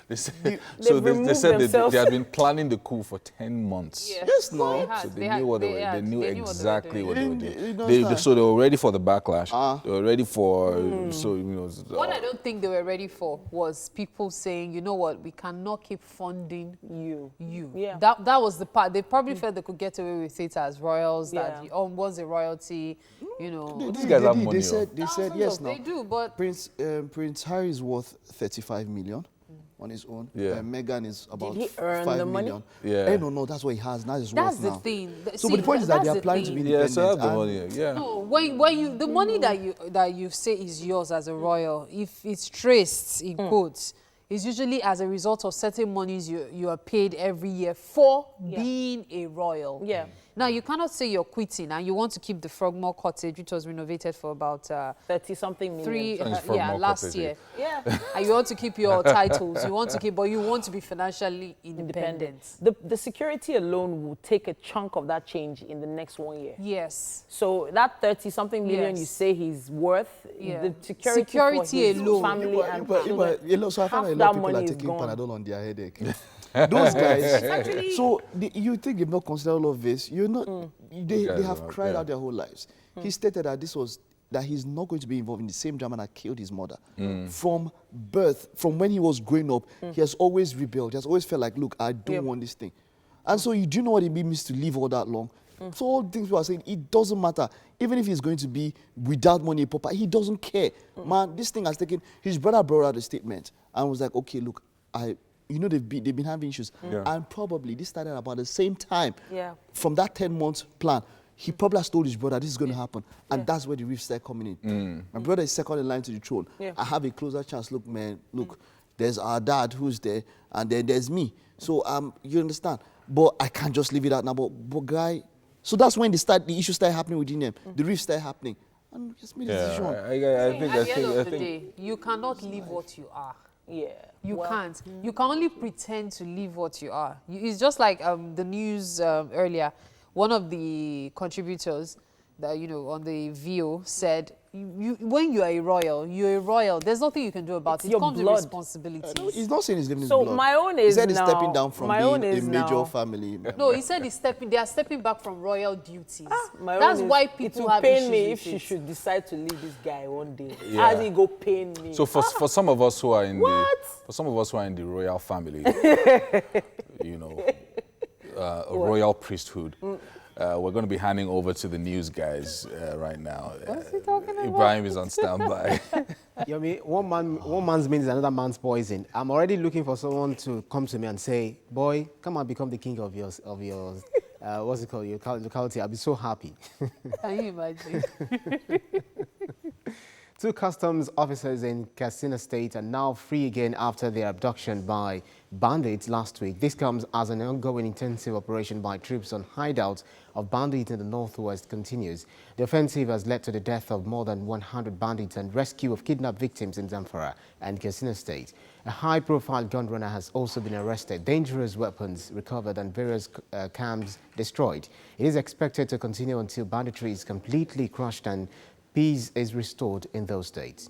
They said they had been planning the coup for 10 months. Yeah. Yes, no. So they knew exactly what they were doing. So they were ready for the backlash. They were ready for What I don't think they were ready for was people saying, you know what, we cannot keep funding you. Yeah. That was the part. They probably felt they could get away with it as royals, that was a royalty, These guys have money. They said yes now. They do, but Prince Harry is worth 35 million on his own. Yeah. Meghan is about Did he earn 5 the money? million. Yeah. No, that's what he has. That's his that's worth the now. thing. So but the point is that they are planning to be independent. Yeah, so have the money. Yeah. No, when you the money that you say is yours as a royal, if it's traced in quotes, It's usually as a result of certain monies you are paid every year for being a royal. Yeah. Now, you cannot say you're quitting and you want to keep the Frogmore Cottage, which was renovated for about 30-something million. last year. Yeah. And you want to keep your titles, but you want to be financially independent. The security alone will take a chunk of that change in the next 1 year. Yes. So that 30-something million you say he's worth, the security for his alone. family and So I find a half lot that of people are money is taking gone. Panadol on their headache. Those guys. So you think they've not considered all of this? You're not. They have cried out their whole lives. He stated that he's not going to be involved in the same drama that killed his mother. From birth, from when he was growing up, he has always rebelled. He has always felt like, look, I don't want this thing. And so you do know what it means to live all that long. So all the things we are saying, it doesn't matter. Even if he's going to be without money, Papa, he doesn't care. Man, this thing has taken. His brother brought out a statement and was like, okay, look, they've been having issues. And probably this started about the same time. From that 10-month plan, he probably has told his brother this is going to happen. And that's where the rifts start coming in. My brother is second in line to the throne. I have a closer chance. Look, man, there's our dad who's there, and then there's me. So you understand. But I can't just leave it out now. But guy, so that's when the issues start happening within them. The rifts start happening. And just made a decision. At the end of the day, you cannot live what you are. Yeah. You can't. You can only pretend to live what you are. It's just like the news earlier. One of the contributors that, on the VO said, when you are a royal, you're a royal. There's nothing you can do about it. It comes with responsibilities. No, he's not saying he's living his So blood. my own is he said he's now, stepping down from being a major now. family. No, he said they are stepping back from royal duties. That's why people have pain issues me with if she it. should decide to leave this guy one day. Yeah. As he go pain me. So for some of us who are in the royal family, a royal priesthood, we're going to be handing over to the news guys right now. What's he talking about? Ibrahim is on standby. One man's meat is another man's poison. I'm already looking for someone to come to me and say, boy, come and become the king of your what's it called, your locality. I'll be so happy. Can you imagine? 2 customs officers in Katsina State are now free again after their abduction by bandits last week. This comes as an ongoing intensive operation by troops on hideouts of bandits in the northwest continues. The offensive has led to the death of more than 100 bandits and rescue of kidnapped victims in Zamfara and Katsina State. A high-profile gun runner has also been arrested, dangerous weapons recovered and various camps destroyed. It is expected to continue until banditry is completely crushed and peace is restored in those states.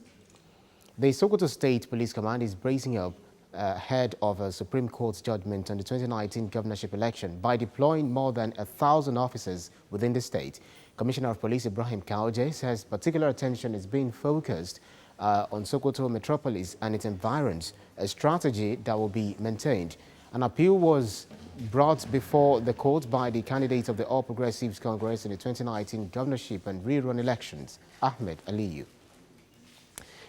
The Sokoto State Police Command is bracing up ahead of a Supreme Court's judgment on the 2019 governorship election by deploying more than 1,000 officers within the state. Commissioner of Police Ibrahim Kaoje says particular attention is being focused on Sokoto metropolis and its environs, a strategy that will be maintained. An appeal was brought before the court by the candidates of the All Progressives Congress in the 2019 governorship and rerun elections, Ahmed Aliyu.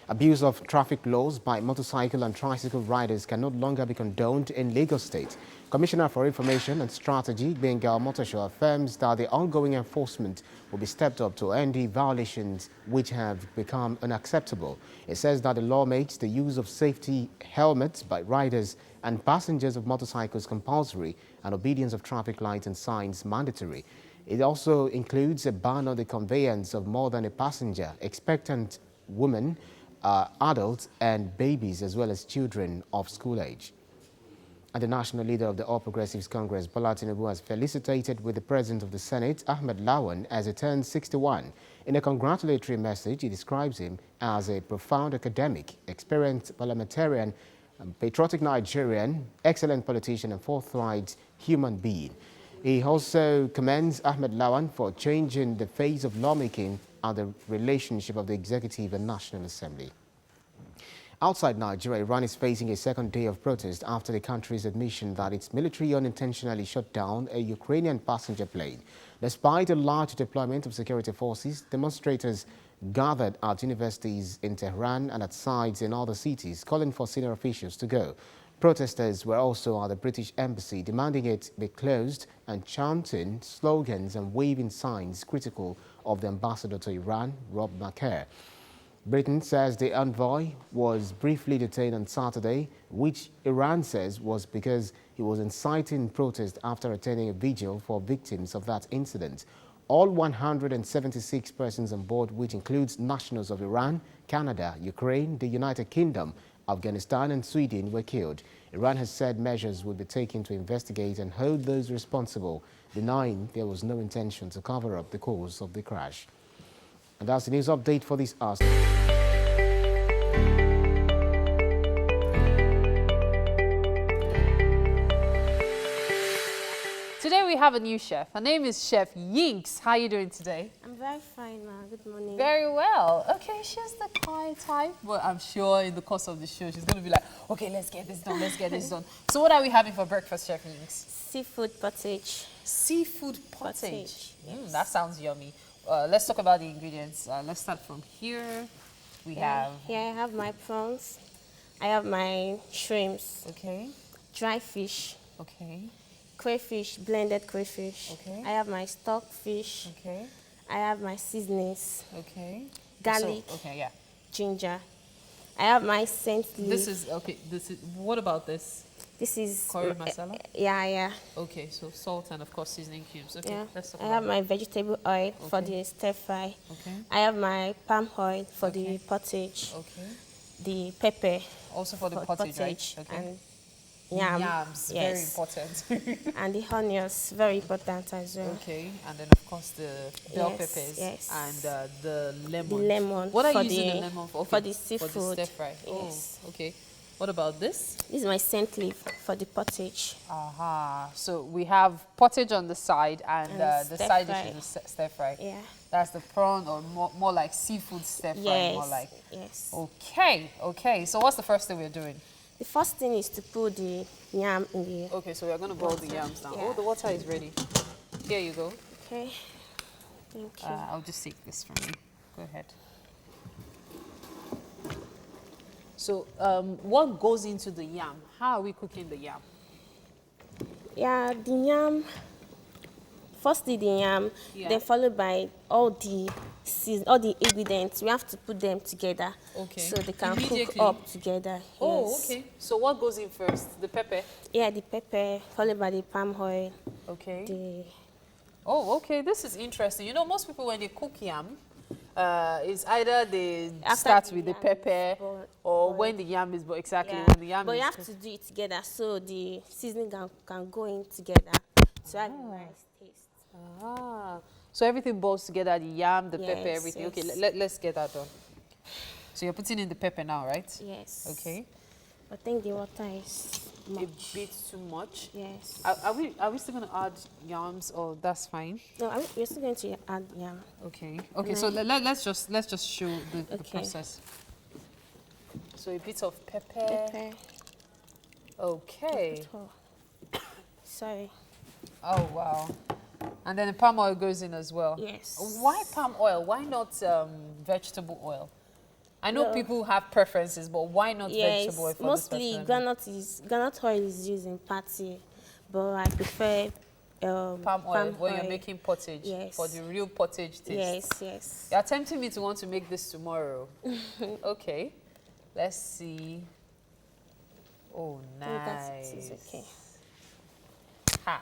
Abuse of traffic laws by motorcycle and tricycle riders can no longer be condoned in Lagos State. Commissioner for Information and Strategy, Bengal Motosho, affirms that the ongoing enforcement will be stepped up to end the violations which have become unacceptable. It says that the law makes the use of safety helmets by riders and passengers of motorcycles compulsory and obedience of traffic lights and signs mandatory. It also includes a ban on the conveyance of more than a passenger, expectant women, adults and babies, as well as children of school age. And the national leader of the All Progressives Congress, Bola Tinubu, has felicitated with the President of the Senate, Ahmed Lawan, as he turns 61. In a congratulatory message, he describes him as a profound academic, experienced parliamentarian, patriotic Nigerian, excellent politician and forthright human being. He also commends Ahmed Lawan for changing the face of lawmaking and the relationship of the Executive and National Assembly. Outside Nigeria, Iran is facing a second day of protest after the country's admission that its military unintentionally shot down a Ukrainian passenger plane. Despite a large deployment of security forces, demonstrators gathered at universities in Tehran and at sites in other cities, calling for senior officials to go. Protesters were also at the British Embassy, demanding it be closed and chanting slogans and waving signs critical of the ambassador to Iran, Rob Maher. Britain says the envoy was briefly detained on Saturday, which Iran says was because he was inciting protest after attending a vigil for victims of that incident. All 176 persons on board, which includes nationals of Iran, Canada, Ukraine, the United Kingdom, Afghanistan and Sweden, were killed. Iran has said measures will be taken to investigate and hold those responsible, denying there was no intention to cover up the cause of the crash. And that's the news update for this hour. Today we have a new chef. Her name is Chef Yinks. How are you doing today? I'm very fine, ma. Good morning. Very well. Okay, she's the quiet type, but I'm sure in the course of the show she's going to be like, okay, let's get this done, let's get this done. So what are we having for breakfast, Chef Yinks? Seafood pottage. Seafood pottage. Yes. That sounds yummy. Let's talk about the ingredients. Let's start from here. We have... Here I have my prawns. I have my shrimps. Okay. Dry fish. Okay. Crayfish, blended crayfish. Okay. I have my stock fish. Okay. I have my seasonings. Okay. Garlic. So, okay, yeah. Ginger. I have my scent leaf. This is, okay, this is, what about this? This is... Curry masala? Yeah. Okay, so salt and of course seasoning cubes. Okay, Yeah. let's talk I about have my vegetable oil for Okay. the stir fry. Okay. I have my palm oil for Okay. the pottage. Okay. The pepper. Also for the pottage, right? Okay. And yam. Yams, yes. very important. And the onions, very important as well. Okay, and then of course the bell Yes, peppers yes. and the lemon. The lemon What are for you using the- the lemon for? for Okay, the For the seafood. stir fry. Yes. Oh, okay. What about this? This is my scent leaf for the pottage. Aha. So we have pottage on the side and And the stir side fry. dish is the stir fry. Yeah. That's the prawn or more like seafood stir fry. Yes. More like. Yes. Okay. Okay. So what's the first thing we're doing? The first thing is to put the yam in the... Okay, so we're going to boil the yams now. Yeah. Oh, the water is ready. Here you go. Okay. Thank you. I'll just take this from you. Go ahead. So, what goes into the yam? How are we cooking the yam? Yeah, the yam... Firstly, the yam, Yeah. then followed by all the ingredients. We have to put them together. Okay. So they can cook Immediately? up together. Oh, Yes. okay. So what goes in first? The pepper? Yeah, the pepper, followed by the palm oil. Okay. The... Oh, okay. This is interesting. You know, most people when they cook yam, it's either they After start the with the yam is pepper boiled- or boiled. when the yam is boiled. Exactly, Yeah. when the yam But is you have to do it together so the seasoning can go in together to have a nice taste. Ah, so everything boils together, the yam, the pepper, Yes, everything. yes. Okay, let's get that done. So you're putting in the pepper now, right? Yes. Okay. I think the water is much. A bit too much. Yes. Are we still going to add yams or that's fine? No, we're still going to add yam. Okay. Okay, And so then- let's just show the Okay. process. So a bit of pepper. Pepper. Okay. Sorry. Oh wow. And then the palm oil goes in as well. Yes. Why palm oil? Why not vegetable oil? I know No. people have preferences, but why not Yes, vegetable oil for mostly this person? granite oil is used in party, but I prefer Palm oil when you're making pottage. Yes. For the real pottage taste. Yes, yes. You're tempting me to want to make this tomorrow. Okay. Let's see. Oh, I think nice. that is okay. Ha.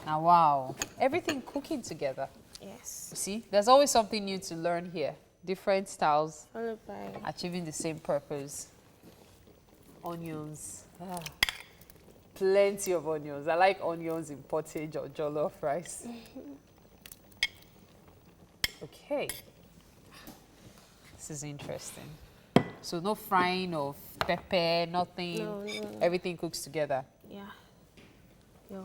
Now, wow. Everything cooking together. Yes. You see, there's always something new to learn here. Different styles. Followed by Achieving the same purpose. Onions. Ah. Plenty of onions. I like onions in pottage or jollof rice. Okay. This is interesting. So no frying of pepper, nothing. No, no. Everything cooks together. yeah. Your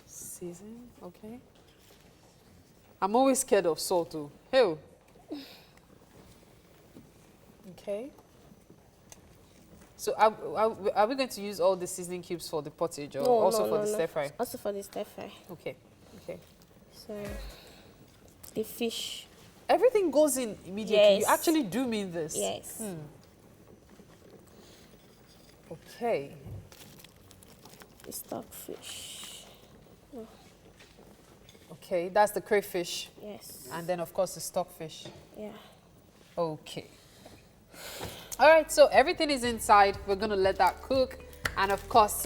Season, okay. I'm always scared of salt too. Hey. Okay. So are we going to use all the seasoning cubes for the pottage or also for the stir fry? Also for the stir fry. Okay. Okay. So the fish. Everything goes in immediately. Yes. You actually do mean this? Yes. Okay. The stock fish. Oh. Okay, that's the crayfish. Yes. And then, of course, the stockfish. Yeah. Okay. All right, so everything is inside. We're going to let that cook. And, of course,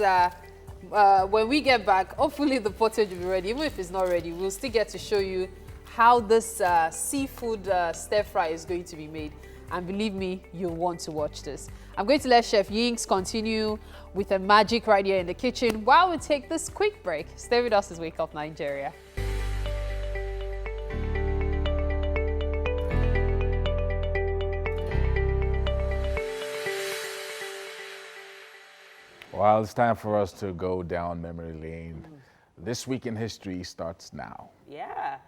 when we get back, hopefully the pottage will be ready. Even if it's not ready, we'll still get to show you how this seafood stir fry is going to be made. And believe me, you'll want to watch this. I'm going to let Chef Yinks continue with the magic right here in the kitchen while we take this quick break. Stay with us as Wake Up Nigeria. Well, it's time for us to go down memory lane. This Week in History starts now. Yeah.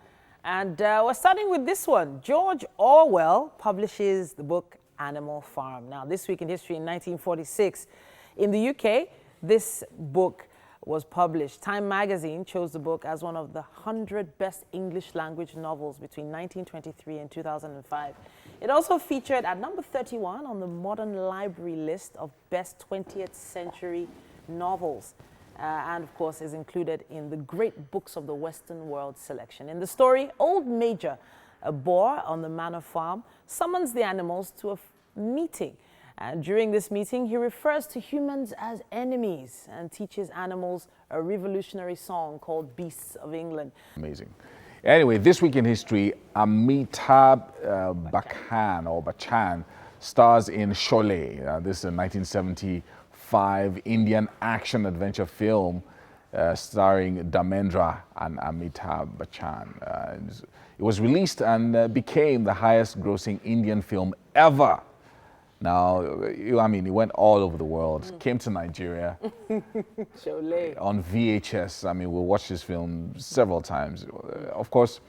And we're starting with this one. George Orwell publishes the book Animal Farm. Now, This Week in History in 1946. In the UK, this book was published. Time magazine chose the book as one of the 100 best English language novels between 1923 and 2005. It also featured at number 31 on the Modern Library list of best 20th century novels. And of course is included in the Great Books of the Western World selection. In the story, Old Major, a boar on the manor farm, summons the animals to a meeting. And during this meeting, he refers to humans as enemies and teaches animals a revolutionary song called Beasts of England. Amazing. Anyway, This Week in History, Amitabh Bachchan stars in Sholay. This is a 1975 Indian action-adventure film starring Dharmendra and Amitabh Bachchan. It was released and became the highest-grossing Indian film ever. Now, I mean, it went all over the world, came to Nigeria on VHS. I mean, we watched this film several times. Of course,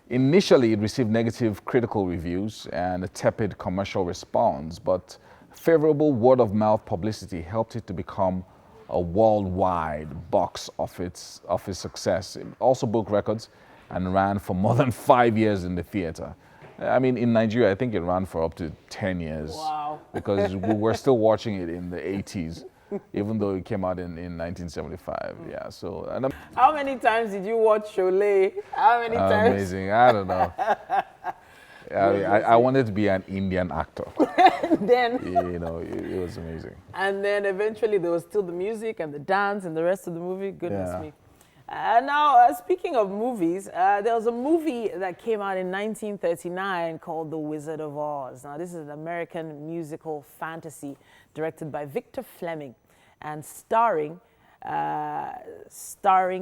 initially it received negative critical reviews and a tepid commercial response, but favorable word-of-mouth publicity helped it to become a worldwide box office success. It also broke records and ran for more than 5 years in the theater. I mean, in Nigeria, I think it ran for up to 10 years. Wow. Because we were still watching it in the 80s, even though it came out in 1975. Yeah, so. And how many times did you watch Sholay? How many times? Amazing, I don't know. I wanted to be an Indian actor. Then. You know, it was amazing. And then eventually there was still the music and the dance and the rest of the movie. Goodness me. Now, speaking of movies, there was a movie that came out in 1939 called The Wizard of Oz. Now, this is an American musical fantasy directed by Victor Fleming and starring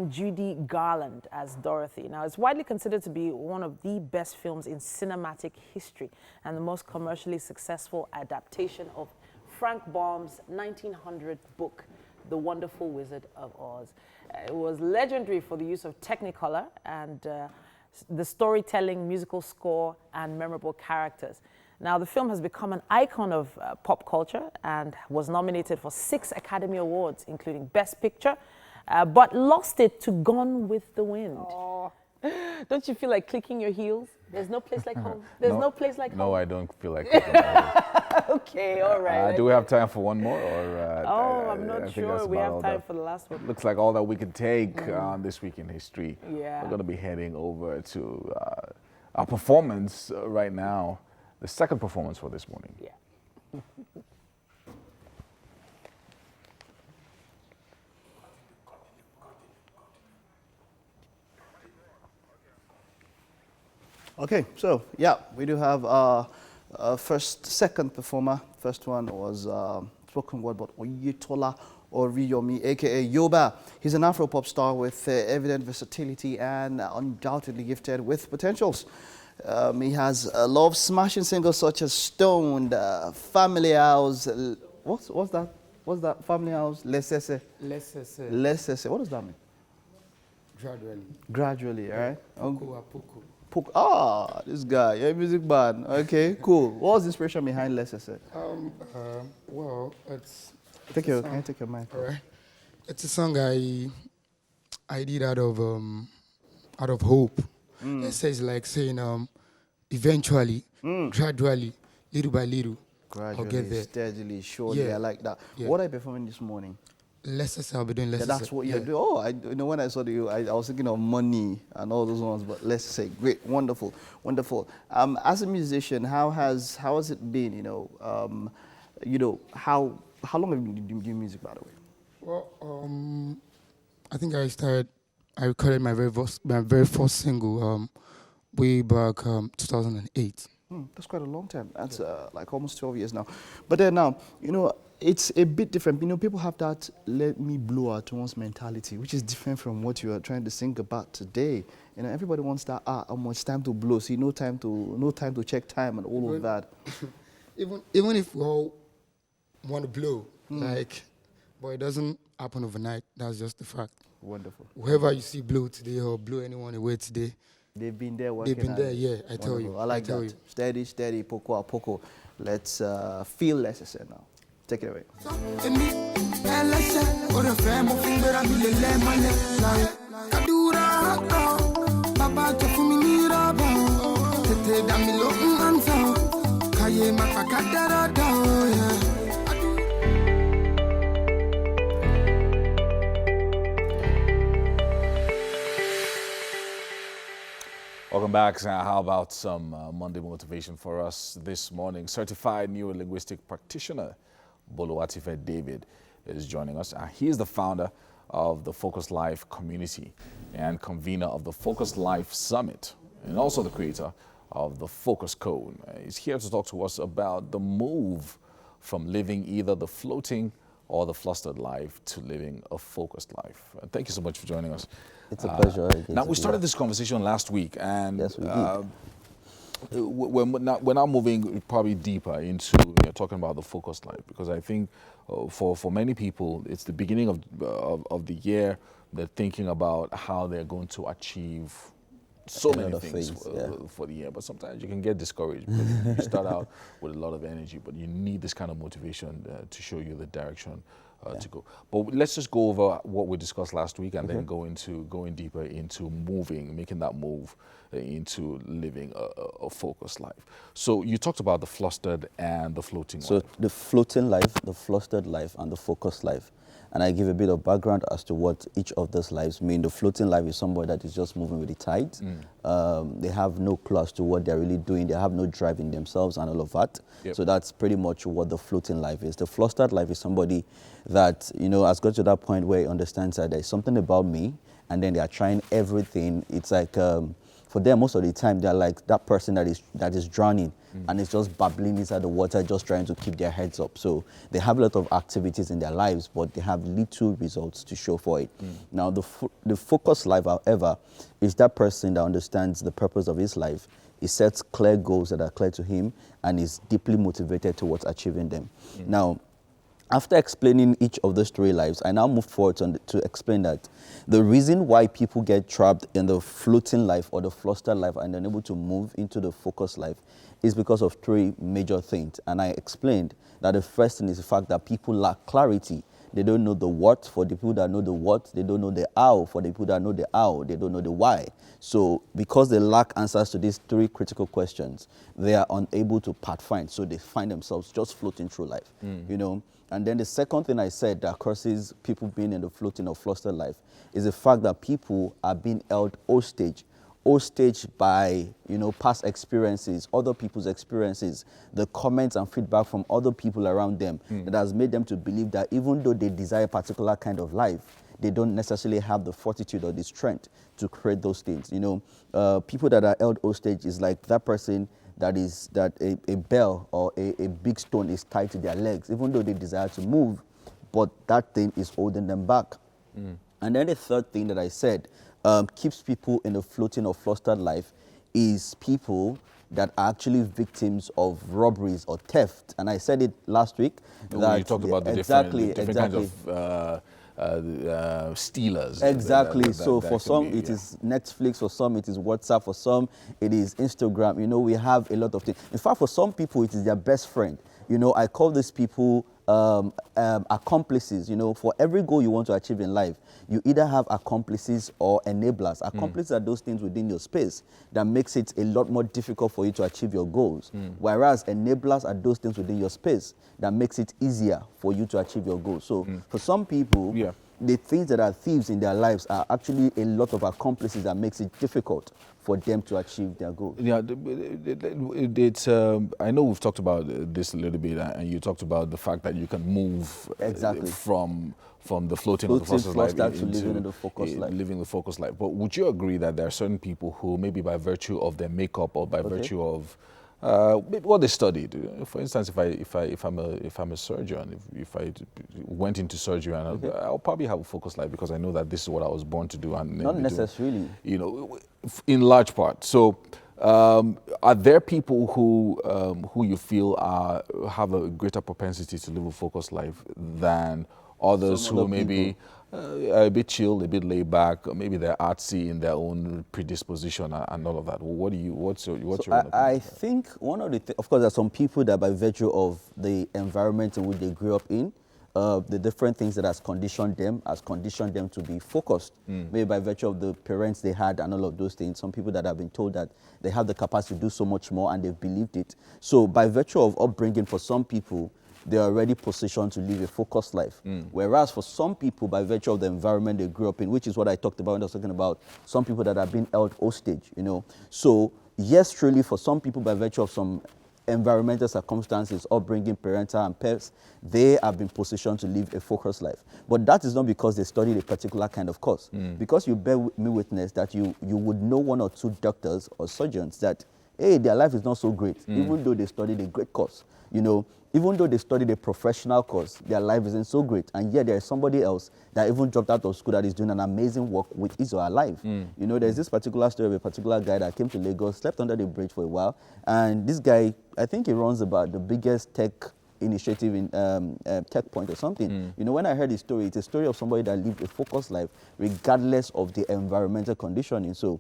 Judy Garland as Dorothy. Now, it's widely considered to be one of the best films in cinematic history and the most commercially successful adaptation of Frank Baum's 1900 book, The Wonderful Wizard of Oz. It was legendary for the use of Technicolor and the storytelling, musical score, and memorable characters. Now, the film has become an icon of pop culture and was nominated for 6 Academy Awards, including Best Picture, but lost it to Gone with the Wind. Oh. Don't you feel like clicking your heels? There's no place like home. There's no place like home. No, I don't feel like clicking my heels. Okay, all right. Do we have time for one more? Or, I'm not sure. We have time for the last one. Looks like all that we can take on This Week in History. Yeah. We're going to be heading over to our performance right now, the second performance for this morning. Yeah. Okay, so yeah, we do have second performer. First one was spoken word about Oyetola Oriyomi, aka Yoba. He's an Afro-pop star with evident versatility and undoubtedly gifted with potentials. He has love-smashing singles such as Stoned, Family House. What's that? What's that? Family House, Lesese. Lesese. Lesese. What does that mean? Gradually. Gradually, all right. Puku. This guy, you're a music band. Okay, cool. What was the inspiration behind Lesese? Well, it's. Can I take your mic? All right. It's a song I did out of hope. It says like saying eventually, gradually, little by little, I'll get there. Steadily, surely. Yeah. I like that. Yeah. What are you performing this morning? Less I'll be doing less. Yeah, that's what you're doing. Oh, when I saw you, I was thinking of money and all those ones, but let's say great, wonderful, wonderful. As a musician, how has it been? How long have you been doing music, by the way? Well, I think I recorded my very first single way back 2008. That's quite a long time. That's like almost 12 years now. But then now, it's a bit different. People have that let me blow at once mentality, which is different from what you are trying to think about today. Everybody wants that, how much time to blow, see, no time to check time and all of that. Even if we all want to blow, but it doesn't happen overnight. That's just the fact. Wonderful. Whoever you see blow today or blow anyone away today, they've been there working. They've been there, yeah, I tell you. I like that. You. Steady, steady, poco a poco. Let's feel less now. Take it away. Welcome back. How about some Monday motivation for us this morning? Certified neurolinguistic practitioner Boluwatife David is joining us. He is the founder of the Focus Life community and convener of the Focus Life Summit, and also the creator of the Focus Code. He's here to talk to us about the move from living either the floating or the flustered life to living a focused life. Thank you so much for joining us. It's a pleasure. Now, we started this conversation last week, and yes, we did. We're now moving probably deeper into talking about the focused life, because I think for many people, it's the beginning of the year. They're thinking about how they're going to achieve so many things for the year, but sometimes you can get discouraged because you start out with a lot of energy, but you need this kind of motivation to show you the direction to go. But let's just go over what we discussed last week and then going deeper into making that move into living a focused life. So you talked about the flustered and the floating life. So the floating life, the flustered life, and the focused life. And I give a bit of background as to what each of those lives mean. The floating life is somebody that is just moving with the tide. They have no clue as to what they're really doing. They have no drive in themselves and all of that. Yep. So that's pretty much what the floating life is. The flustered life is somebody that, has got to that point where he understands that there's something about me, and then they are trying everything. It's like, for them, most of the time, they're like that person that is drowning and is just babbling inside the water, just trying to keep their heads up. So they have a lot of activities in their lives, but they have little results to show for it. Now, the focused life, however, is that person that understands the purpose of his life. He sets clear goals that are clear to him and is deeply motivated towards achieving them. Now, after explaining each of those three lives, I now move forward to explain that the reason why people get trapped in the floating life or the flustered life and unable to move into the focused life is because of three major things. And I explained that the first thing is the fact that people lack clarity. They don't know the what. For the people that know the what, they don't know the how. For the people that know the how, they don't know the why. So because they lack answers to these three critical questions, they are unable to pathfind. So they find themselves just floating through life, And then the second thing I said that causes people being in the floating or flustered life is the fact that people are being held hostage by, past experiences, other people's experiences, the comments and feedback from other people around them that has made them to believe that even though they desire a particular kind of life, they don't necessarily have the fortitude or the strength to create those things. People that are held hostage is like that person that a bell or a big stone is tied to their legs, even though they desire to move, but that thing is holding them back. And then the third thing that I said keeps people in a floating or flustered life is people that are actually victims of robberies or theft. And I said it last week. You talked about the different kinds of stealers. Exactly. So for some, it is Netflix. For some, it is WhatsApp. For some, it is Instagram. We have a lot of things. In fact, for some people, it is their best friend. I call these people accomplices. You know, for every goal you want to achieve in life, you either have accomplices or enablers. Accomplices are those things within your space that makes it a lot more difficult for you to achieve your goals. Whereas enablers are those things within your space that makes it easier for you to achieve your goals. So for some people, the things that are thieves in their lives are actually a lot of accomplices that makes it difficult for them to achieve their goals. Yeah, it's. I know we've talked about this a little bit, and you talked about the fact that you can move from the floating or the flustered life into living the focused life. Living the focused life. But would you agree that there are certain people who, maybe by virtue of their makeup or by virtue of what they studied, for instance, if I'm a surgeon, if I went into surgery, and I'll probably have a focused life because I know that this is what I was born to do, and not necessarily, you know, in large part. So, are there people who you feel have a greater propensity to live a focused life than others who maybe are a bit chill, a bit laid back, or maybe they're artsy in their own predisposition and all of that? What's your opinion? I think one of the of course, there are some people that by virtue of the environment in which they grew up in, the different things that has conditioned them to be focused. Maybe by virtue of the parents they had and all of those things. Some people that have been told that they have the capacity to do so much more and they've believed it. So by virtue of upbringing, for some people, they're already positioned to live a focused life. Whereas for some people, by virtue of the environment they grew up in, which is what I talked about when I was talking about some people that have been held hostage, you know. So yes, truly, for some people, by virtue of some environmental circumstances, upbringing, parental and peers, they have been positioned to live a focused life. But that is not because they studied a particular kind of course. Because you bear me witness that you would know one or two doctors or surgeons that, hey, their life is not so great, even though they studied a great course. You know, even though they studied a professional course, their life isn't so great. And yet there is somebody else that even dropped out of school that is doing an amazing work with his or her life. You know, there's this particular story of a particular guy that came to Lagos, slept under the bridge for a while. And this guy, I think he runs about the biggest tech initiative in Tech Point or something. You know, when I heard his story, it's a story of somebody that lived a focused life regardless of the environmental conditioning. So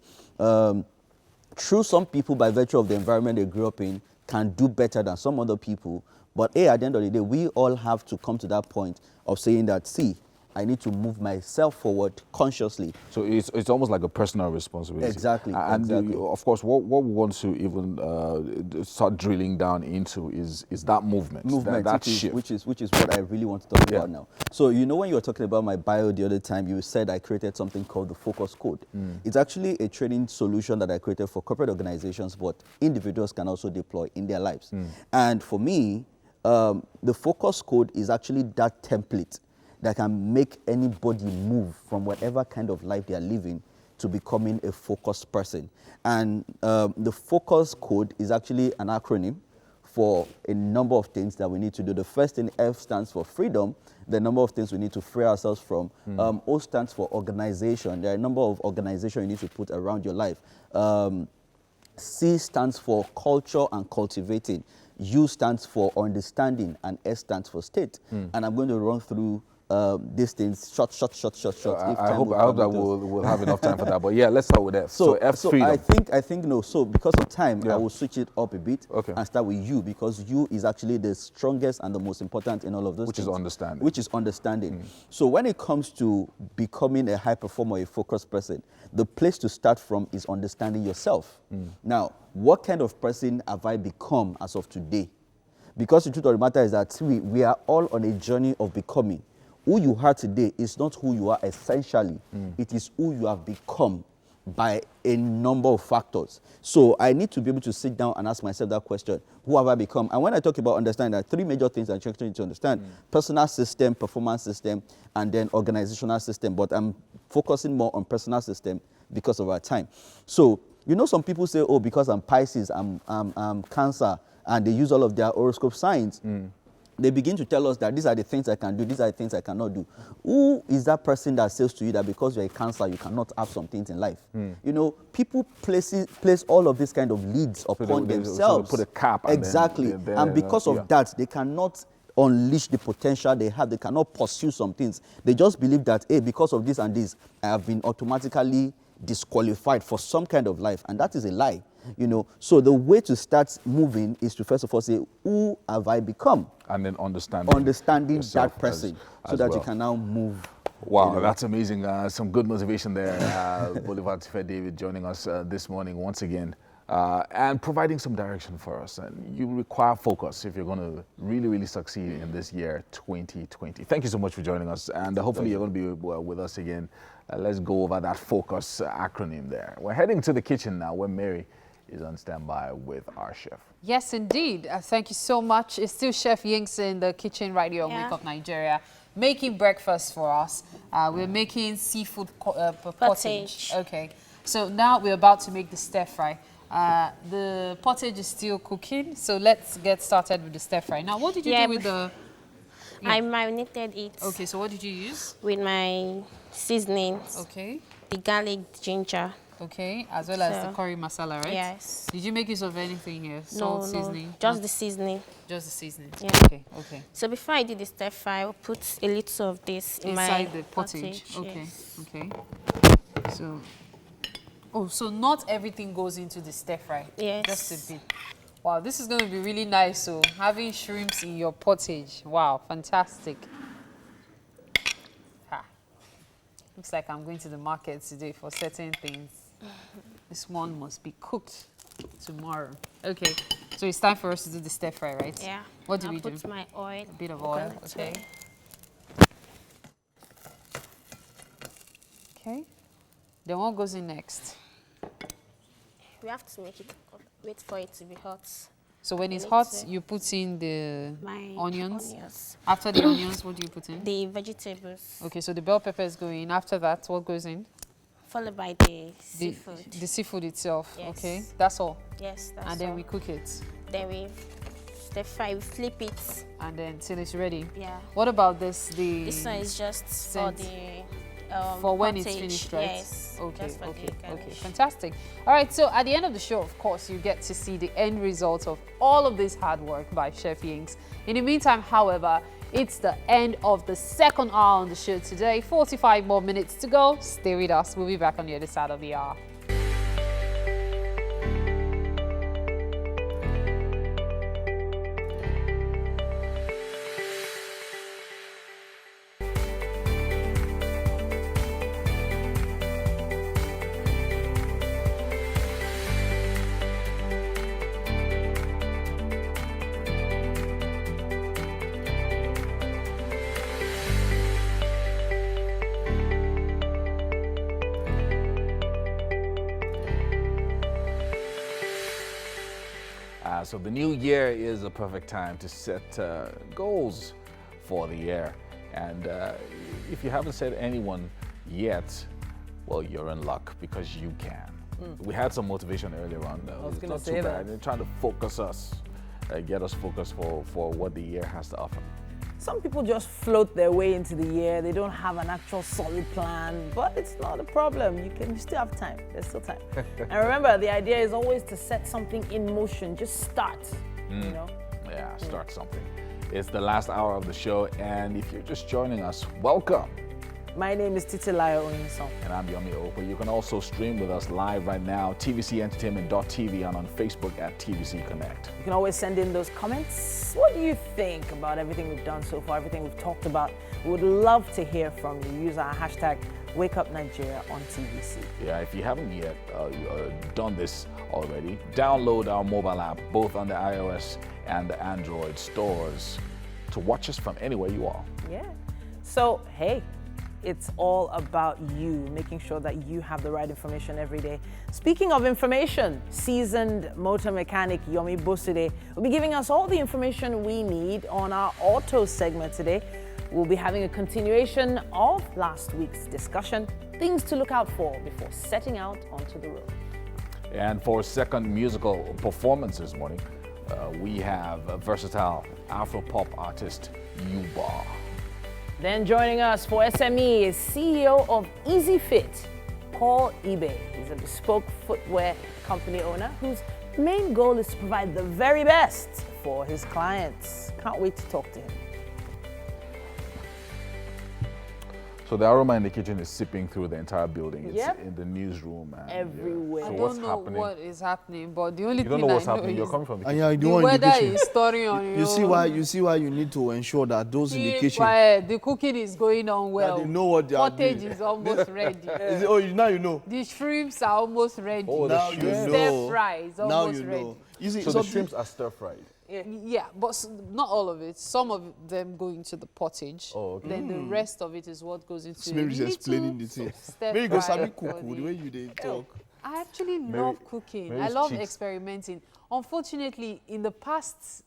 true, some people, by virtue of the environment they grew up in, can do better than some other people. But at the end of the day, we all have to come to that point of saying that, see, I need to move myself forward consciously. So it's almost like a personal responsibility. Exactly. And of course, what we want to even start drilling down into is that movement, that shift. Which is what I really want to talk about now. So you know, when you were talking about my bio the other time, you said I created something called the Focus Code. It's actually a training solution that I created for corporate organizations, but individuals can also deploy in their lives. And for me, the Focus Code is actually that template that can make anybody move from whatever kind of life they are living to becoming a focused person. And the Focus Code is actually an acronym for a number of things that we need to do. The first thing, F, stands for freedom. There are a number of things we need to free ourselves from. O stands for organization. There are a number of organizations you need to put around your life. C stands for culture and cultivating. U stands for understanding, and S stands for state. And I'm going to run through these things short. I hope that we'll have enough time for that. But yeah, let's start with F. So F, freedom. I think no. So because of time, I will switch it up a bit and start with U, because U is actually the strongest and the most important in all of those things. Which is understanding. So when it comes to becoming a high performer, a focused person, the place to start from is understanding yourself. Now, what kind of person have I become as of today? Because the truth of the matter is that we are all on a journey of becoming. Who you are today is not who you are essentially. It is who you have become by a number of factors. So I need to be able to sit down and ask myself that question. Who have I become? And when I talk about understanding, there are three major things I actually need to understand. Personal system, performance system, and then organizational system. But I'm focusing more on personal system because of our time. So, you know, some people say, oh, because I'm Pisces, I'm Cancer, and they use all of their horoscope signs. They begin to tell us that these are the things I can do, these are the things I cannot do. Who is that person that says to you that because you're a Cancer, you cannot have some things in life? You know, people place all of these kind of leads upon themselves. Put a cap. Exactly. And because of that, they cannot unleash the potential they have. They cannot pursue some things. They just believe that, hey, because of this and this, I have been automatically disqualified for some kind of life. And that is a lie. You know, so the way to start moving is to first of all say, who have I become? And then understanding that person, so that you well. can now move. Wow, you know. that's amazing. Some good motivation there. Bolivar Tife David joining us this morning once again and providing some direction for us. And you require focus if you're going to really, really succeed in this year, 2020. Thank you so much for joining us. And hopefully you're going to be with us again. Let's go over that focus acronym there. We're heading to the kitchen now where Mary is on standby with our chef. Yes, indeed. Thank you so much. It's still Chef Yinks in the kitchen right here on Wake Up Nigeria, making breakfast for us. We're making seafood pottage. Okay. So now we're about to make the stir fry. The pottage is still cooking, so let's get started with the stir fry. Now, what did you do with the... I marinated it. Okay, so what did you use? With my seasonings. Okay. The garlic, ginger. Okay, as well as the curry masala, right? Yes. Did you make use of anything here? Salt, seasoning? Just the seasoning. Just the seasoning. Yeah. Okay, okay. So before I did the stir fry, I will put a little of this inside the pottage. Okay, okay. So not everything goes into the stir fry. Yes. Just a bit. Wow, this is going to be really nice. So having shrimps in your pottage. Wow, fantastic. Looks like I'm going to the market today for certain things. This one must be cooked tomorrow. Okay, so it's time for us to do the stir fry, right? Yeah. What do we do? Put my oil. A bit of oil, okay. Okay. Then what goes in next? We have to make it, wait for it to be hot. So when it's hot, you put in the onions. After the onions, what do you put in? The vegetables. Okay, so the bell pepper is going in. After that, what goes in? Followed by the seafood. The seafood itself. Yes. Okay, that's all. Yes, that's all. And then we cook it. Then we stir fry, we flip it. And then till it's ready. Yeah. What about this? This one is just for the for when pottage. it's finished, right? Yes. Okay, okay, fantastic. All right, so at the end of the show, of course, you get to see the end result of all of this hard work by Chef Yinks. In the meantime, however, it's the end of the second hour on the show today. 45 more minutes to go. Stay with us. We'll be back on the other side of the hour. So the new year is a perfect time to set goals for the year. And if you haven't set anyone yet, well, you're in luck because you can. We had some motivation earlier on. I was going to not say too that. bad. They're trying to focus us, get us focused for what the year has to offer. Some people just float their way into the year. They don't have an actual solid plan, but it's not a problem. You still have time. There's still time. And remember, the idea is always to set something in motion. Just start, you know? Yeah, start something. It's the last hour of the show, and if you're just joining us, welcome. My name is Titilayo Onyison. And I'm Yomi Opo. You can also stream with us live right now, tvcentertainment.tv, and on Facebook at TVC Connect. You can always send in those comments. What do you think about everything we've done so far, everything we've talked about? We would love to hear from you. Use our hashtag WakeUpNigeria on TVC. Yeah, if you haven't yet done this already, download our mobile app, both on the iOS and the Android stores, to watch us from anywhere you are. Yeah. So, hey, it's all about you, making sure that you have the right information every day. Speaking of information, seasoned motor mechanic Yomi Bosude will be giving us all the information we need on our auto segment today. We'll be having a continuation of last week's discussion, things to look out for before setting out onto the road. And for second musical performance this morning, we have a versatile Afro-pop artist, Yuba. Then joining us for SME is CEO of Easy Fit, Paul Ibe. He's a bespoke footwear company owner whose main goal is to provide the very best for his clients. Can't wait to talk to him. So the aroma in the kitchen is seeping through the entire building. It's Yep. in the newsroom. And, Everywhere. So I what's don't know happening? what is happening, but the only You don't thing know what's I know happening. You're is coming from the And kitchen. yeah, the one in weather kitchen. is storing on you. You see why you need to ensure that those in the Keep kitchen, quiet. The cooking is going on well. they know what they are Pottage doing. is almost ready. Is it, oh, now you know. The shrimps are almost ready. Oh, the Now you shrimp. know. Stir fry is Now almost you ready. know. You see, So the something- shrimps are stir fried. Yeah, but not all of it. Some of them go into the pottage. Oh, okay. Then the rest of it is what goes into Mary is a explaining the little thing. stir Mary go fry sabi for cook the way you dey talk. I actually Mary- love cooking. I Mary's love cheeks. experimenting. Unfortunately, in the past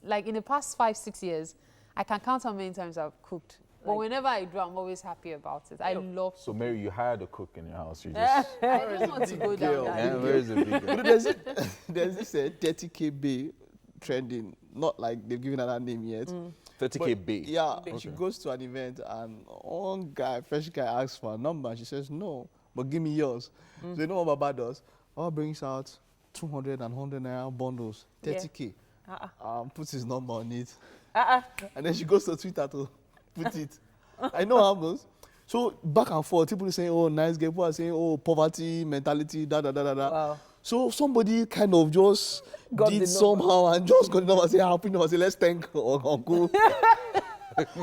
5-6 years, I can count how many times I've cooked. But whenever I do, I'm always happy about it. I love So Mary, you hired a cook in your house. You just I don't want to go down that Yeah, road. where is the big You girl? know, there's this 30K bay trending. Not like they've given her that name yet. 30K But, bay. Yeah, Okay. she goes to an event and one guy, fresh guy, asks for a number. And she says, no, but give me yours. So you know what Baba does? Baba brings out 200 and 100 naira bundles, 30K. Puts his number on it. And then she goes to Twitter to put it. I know how much. So back and forth, people are saying, oh, nice girl. People are saying, oh, poverty, mentality, da da da da da. Wow. So somebody kind of just Got the did number. somehow and just got the number and say, I'll put the number and say, let's thank Uncle.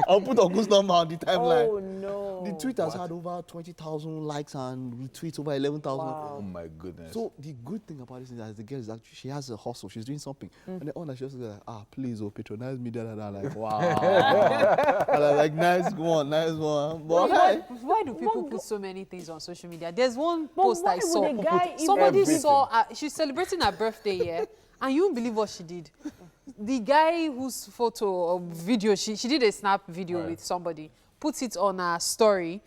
I'll put Uncle's number on the timeline. Oh no. The tweet has had over 20,000 likes and retweets over 11,000. Oh my goodness. So the good thing about this is that the girl is actually, she has a hustle, she's doing something. And then on that she just like, please, patronize me, da da da. Like, wow. And I'm like, nice one. But Why do people put so many things on social media? There's one But post why I would saw. a guy Somebody even- saw, she's celebrating her birthday, yeah, and you won't believe what she did. The guy whose photo or video, she did a snap video with somebody, puts it on her story,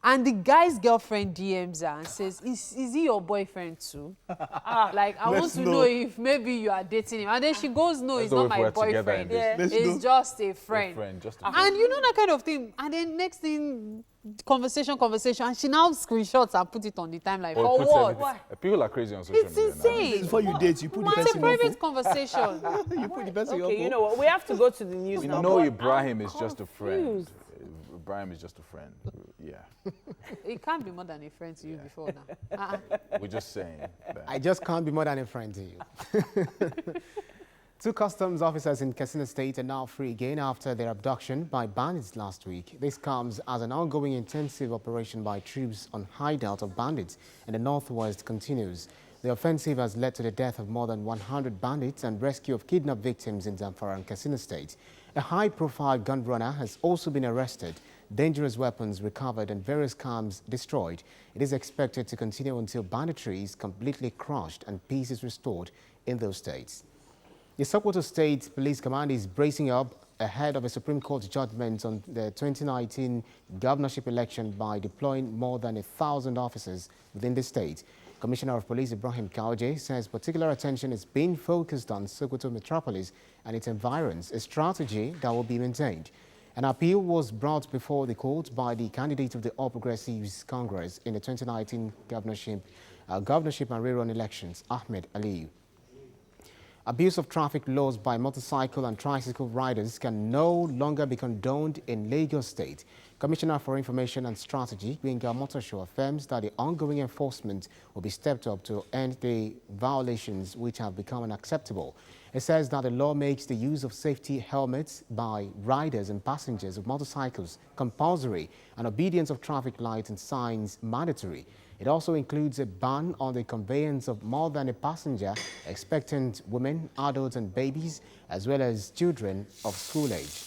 and the guy's girlfriend DMs her and says, is he your boyfriend too? Like, I want Let's to know. know if maybe you are dating him. And then she goes, no, Let's he's know not if my we're together boyfriend. in this. Let's It's know. just a friend. Just a friend. And you know that kind of thing. And then next thing, conversation. And she now screenshots and put it on the timeline. Or For puts what? everything- People are crazy on social It's media now. insane. before you date, you put the It's a person private info. conversation. You put the person Okay, info. you know what? We have to go to the news We now. know but Ibrahim I'm is just a friend. confused. Ibrahim is just a friend. Yeah. It can't be more than a friend to you before now. We're just saying that. I just can't be more than a friend to you. 2 customs officers in Katsina State are now free again after their abduction by bandits last week. This comes as an ongoing intensive operation by troops on hideout of bandits in the northwest continues. The offensive has led to the death of more than 100 bandits and rescue of kidnapped victims in Zamfara and Katsina State. A high-profile gun runner has also been arrested, dangerous weapons recovered and various cars destroyed. It is expected to continue until banditry is completely crushed and peace is restored in those states. The Sokoto State Police Command is bracing up ahead of a Supreme Court judgment on the 2019 governorship election by deploying more than 1,000 officers within the state. Commissioner of Police Ibrahim Kaoje says particular attention is being focused on Sokoto metropolis and its environs, a strategy that will be maintained. An appeal was brought before the court by the candidate of the All Progressives Congress in the 2019 governorship and rerun elections, Ahmed Aliyu. Abuse of traffic laws by motorcycle and tricycle riders can no longer be condoned in Lagos State. Commissioner for Information and Strategy, Gbenga Motosho, affirms that the ongoing enforcement will be stepped up to end the violations which have become unacceptable. It says that the law makes the use of safety helmets by riders and passengers of motorcycles compulsory and obedience of traffic lights and signs mandatory. It also includes a ban on the conveyance of more than a passenger, expectant women, adults and babies, as well as children of school age.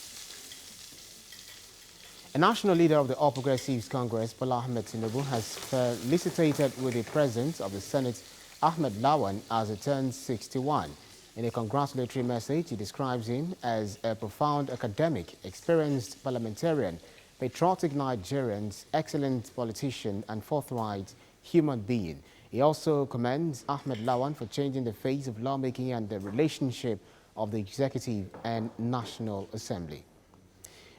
A national leader of the All Progressives Congress, Bola Ahmed Tinubu, has felicitated with the President of the Senate, Ahmed Lawan, as he turns 61. In a congratulatory message, he describes him as a profound academic, experienced parliamentarian, patriotic Nigerian, excellent politician and forthright human being. He also commends Ahmed Lawan for changing the face of lawmaking and the relationship of the Executive and National Assembly.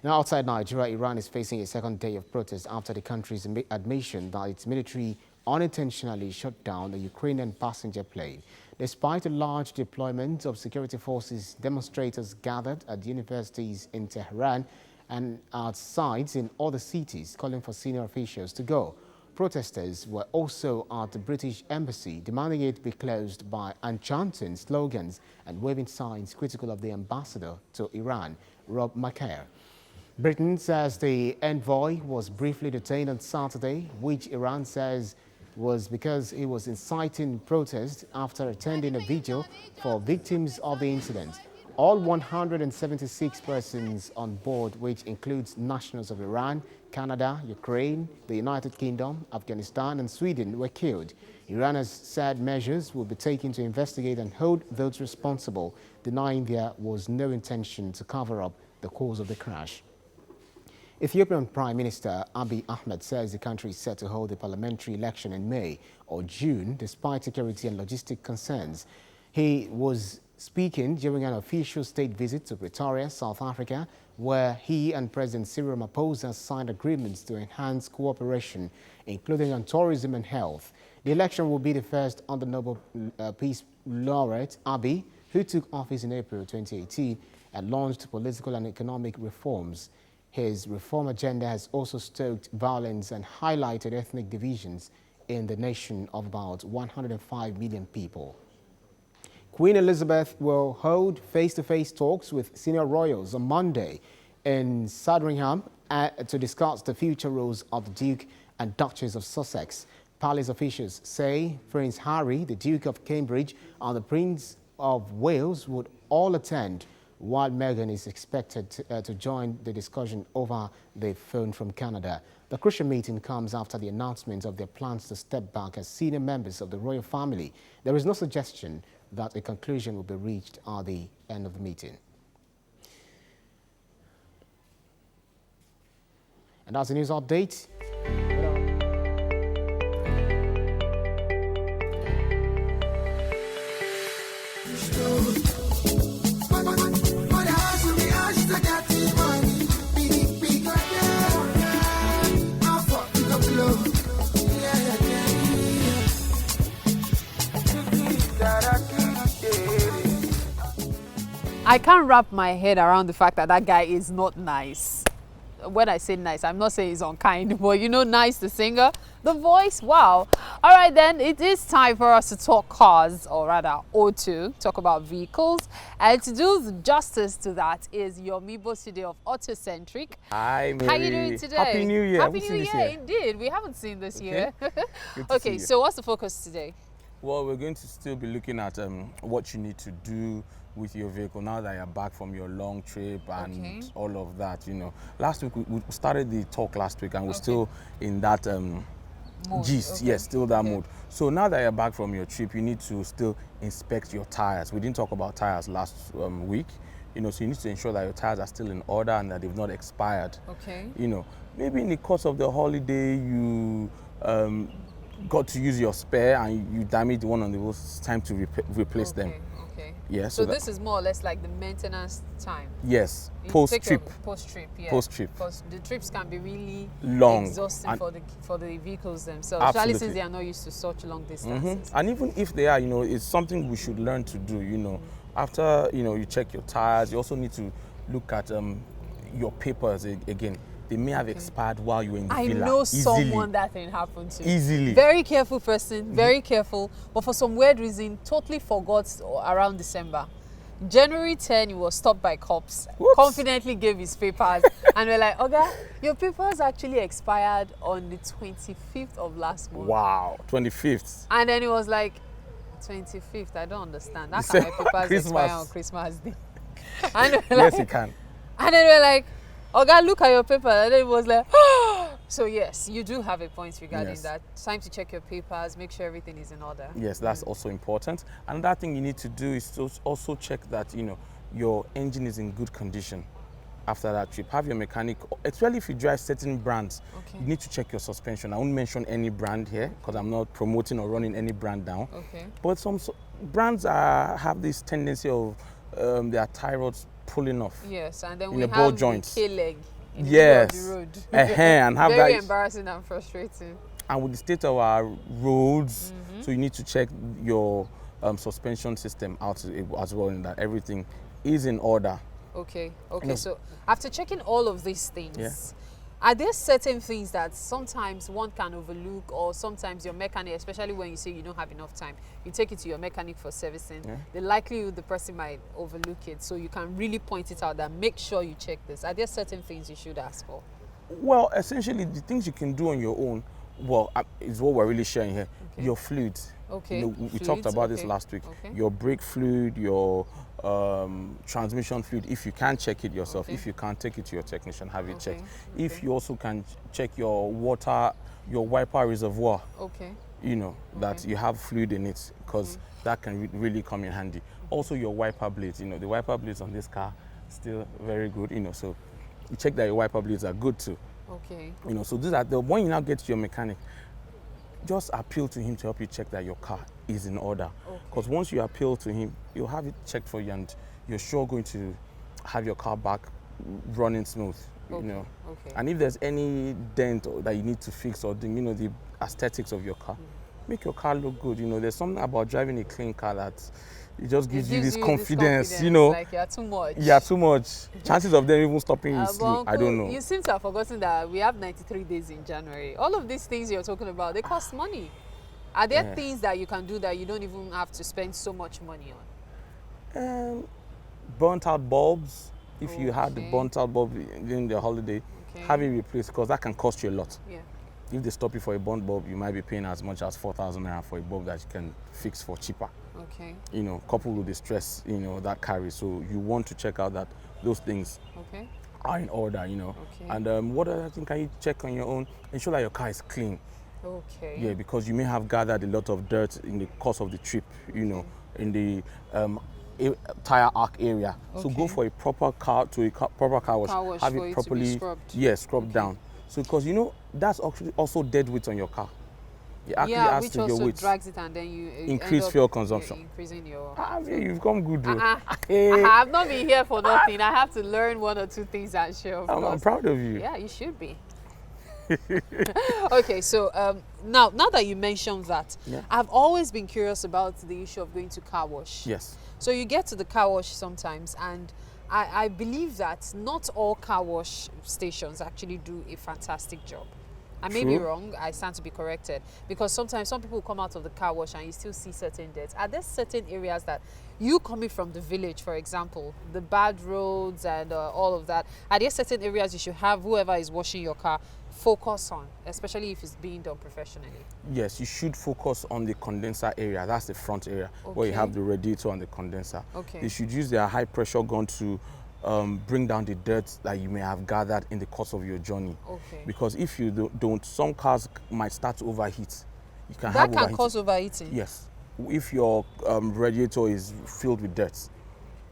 Now, outside Nigeria, Iran is facing a second day of protest after the country's admission that its military unintentionally shot down a Ukrainian passenger plane. Despite a large deployment of security forces, demonstrators gathered at universities in Tehran and at sites in other cities calling for senior officials to go. Protesters were also at the British Embassy demanding it be closed and chanting slogans and waving signs critical of the ambassador to Iran, Rob McCare. Britain says the envoy was briefly detained on Saturday, which Iran says was because he was inciting protest after attending a vigil for victims of the incident. All 176 persons on board, which includes nationals of Iran, Canada, Ukraine, the United Kingdom, Afghanistan and Sweden, were killed. Iran has said measures will be taken to investigate and hold those responsible, denying there was no intention to cover up the cause of the crash. Ethiopian Prime Minister Abiy Ahmed says the country is set to hold a parliamentary election in May or June, despite security and logistic concerns. He was speaking during an official state visit to Pretoria, South Africa, where he and President Cyril Ramaphosa signed agreements to enhance cooperation, including on tourism and health. The election will be the first under Nobel Peace Laureate Abiy, who took office in April 2018 and launched political and economic reforms. His reform agenda has also stoked violence and highlighted ethnic divisions in the nation of about 105 million people. Queen Elizabeth will hold face-to-face talks with senior royals on Monday in Sandringham to discuss the future roles of the Duke and Duchess of Sussex. Palace officials say Prince Harry, the Duke of Cambridge, and the Prince of Wales would all attend, while Meghan is expected to join the discussion over the phone from Canada. The crucial meeting comes after the announcement of their plans to step back as senior members of the royal family. There is no suggestion that a conclusion will be reached at the end of the meeting. And that's the news update. I can't wrap my head around the fact that that guy is not nice. When I say nice, I'm not saying he's unkind, but you know, nice, the singer, the voice, wow. All right, then it is time for us to talk cars, or rather auto, talk about vehicles. And to do justice to that is Yomi Boside of Autocentric. Hi, Mary. How are you doing today? Happy New Year. Happy New Year, indeed. We haven't seen this year. Okay, so what's the focus today? Well, we're going to still be looking at what you need to do with your vehicle now that you're back from your long trip and all of that, you know. Last week, we started the talk last week and we're still in that gist, yes, still that mode. So now that you're back from your trip, you need to still inspect your tires. We didn't talk about tires last week, you know, so you need to ensure that your tires are still in order and that they've not expired. You know, maybe in the course of the holiday, you got to use your spare and you damaged one on the road. It's time to replace them. Yeah, so this is more or less like the maintenance time. Yes, post-trip. Post-trip, yeah. Post-trip. Because the trips can be really long, exhausting for the vehicles themselves, absolutely. especially since they are not used to such long distances. And even if they are, you know, it's something we should learn to do, you know. After, you know, you check your tires, you also need to look at your papers again. They may have expired while you were in the villa. I know someone that thing happened to. Easily. Very careful person, very careful, but for some weird reason, totally forgot around December. January 10, he was stopped by cops, confidently gave his papers, and we're like, "Okay, your papers actually expired on the 25th of last month." Wow, 25th. And then he was like, 25th, I don't understand. That can my papers expire on Christmas Day. And like, yes, you can. And then we're like, "Okay, look at your paper." And then it was like, so yes, you do have a point regarding that. It's time to check your papers, make sure everything is in order. Yes, that's also important. Another thing you need to do is to also check that, you know, your engine is in good condition after that trip. Have your mechanic, especially if you drive certain brands, you need to check your suspension. I won't mention any brand here because I'm not promoting or running any brand down. But some brands have this tendency of their tie rods pulling off. Yes, and then in we the have ball joints. the K-leg in the yes. middle of the road. And have very that. embarrassing and frustrating. And with the state of our roads, so you need to check your suspension system out as well, and that everything is in order. Okay. Okay. No. So after checking all of these things, Yeah. are there certain things that sometimes one can overlook, or sometimes your mechanic, especially when you say you don't have enough time, you take it to your mechanic for servicing, Yeah. the likelihood the person might overlook it. So you can really point it out that make sure you check this. Are there certain things you should ask for? Well, essentially, the things you can do on your own, well, is what we're really sharing here. Okay. Your fluids. Okay. You know, we talked Fluids, about this okay. last week. Okay. Your brake fluid, your transmission fluid. If you can check it yourself, Okay. if you can't, take it to your technician, have it Okay. checked. If you also can check your water, your wiper reservoir. Okay. You know, that you have fluid in it, because that can really come in handy. Also your wiper blades, you know, the wiper blades on this car still very good, you know, so you check that your wiper blades are good too. Okay. You know, so these are the when you now get to your mechanic, just appeal to him to help you check that your car is in order. Because once you appeal to him, he'll have it checked for you, and you're sure going to have your car back running smooth. You know, and if there's any dent that you need to fix, or the, you know, the aesthetics of your car, make your car look good. You know, there's something about driving a clean car that it just gives you this confidence. You know, like you're too much. Yeah, too much. Chances of them even stopping you is But low. I don't know. You seem to have forgotten that we have 93 days in January. All of these things you're talking about, they cost money. Are there things that you can do that you don't even have to spend so much money on? Burnt out bulbs. If you had the burnt out bulb during the holiday, have it replaced, because that can cost you a lot. Yeah. If they stop you for a burnt bulb, you might be paying as much as 4,000 naira for a bulb that you can fix for cheaper. Okay. You know, coupled with the stress, you know, that carries. So you want to check out that those things are in order, you know. Okay. And what other thing can you check on your own? Ensure that your car is clean. Okay. Yeah, because you may have gathered a lot of dirt in the course of the trip, you know, in the tire arc area. So go for a proper car proper car wash. Car wash have for it it to be properly scrubbed. scrubbed down. So because you know that's actually also dead weight on your car. It actually adds which to your also weight. drags it, and then you Increase end up, fuel consumption. Increasing your. You've come good, though. I've not been here for nothing. I have to learn one or two things and share. I'm proud of you. Yeah, you should be. Okay, so now that you mentioned that, I've always been curious about the issue of going to car wash. Yes. So you get to the car wash sometimes, and I believe that not all car wash stations actually do a fantastic job. I may be wrong, I stand to be corrected, because sometimes some people come out of the car wash and you still see certain debts. Are there certain areas that you coming from the village, for example, the bad roads and all of that, are there certain areas you should have whoever is washing your car focus on, especially if it's being done professionally? Yes, you should focus on the condenser area. That's the front area where you have the radiator and the condenser. Okay. They should use their high pressure gun to bring down the dirt that you may have gathered in the course of your journey. Okay. Because if you don't, some cars might start to overheat. You can That have can overheating. cause overheating? Yes. If your radiator is filled with dirt.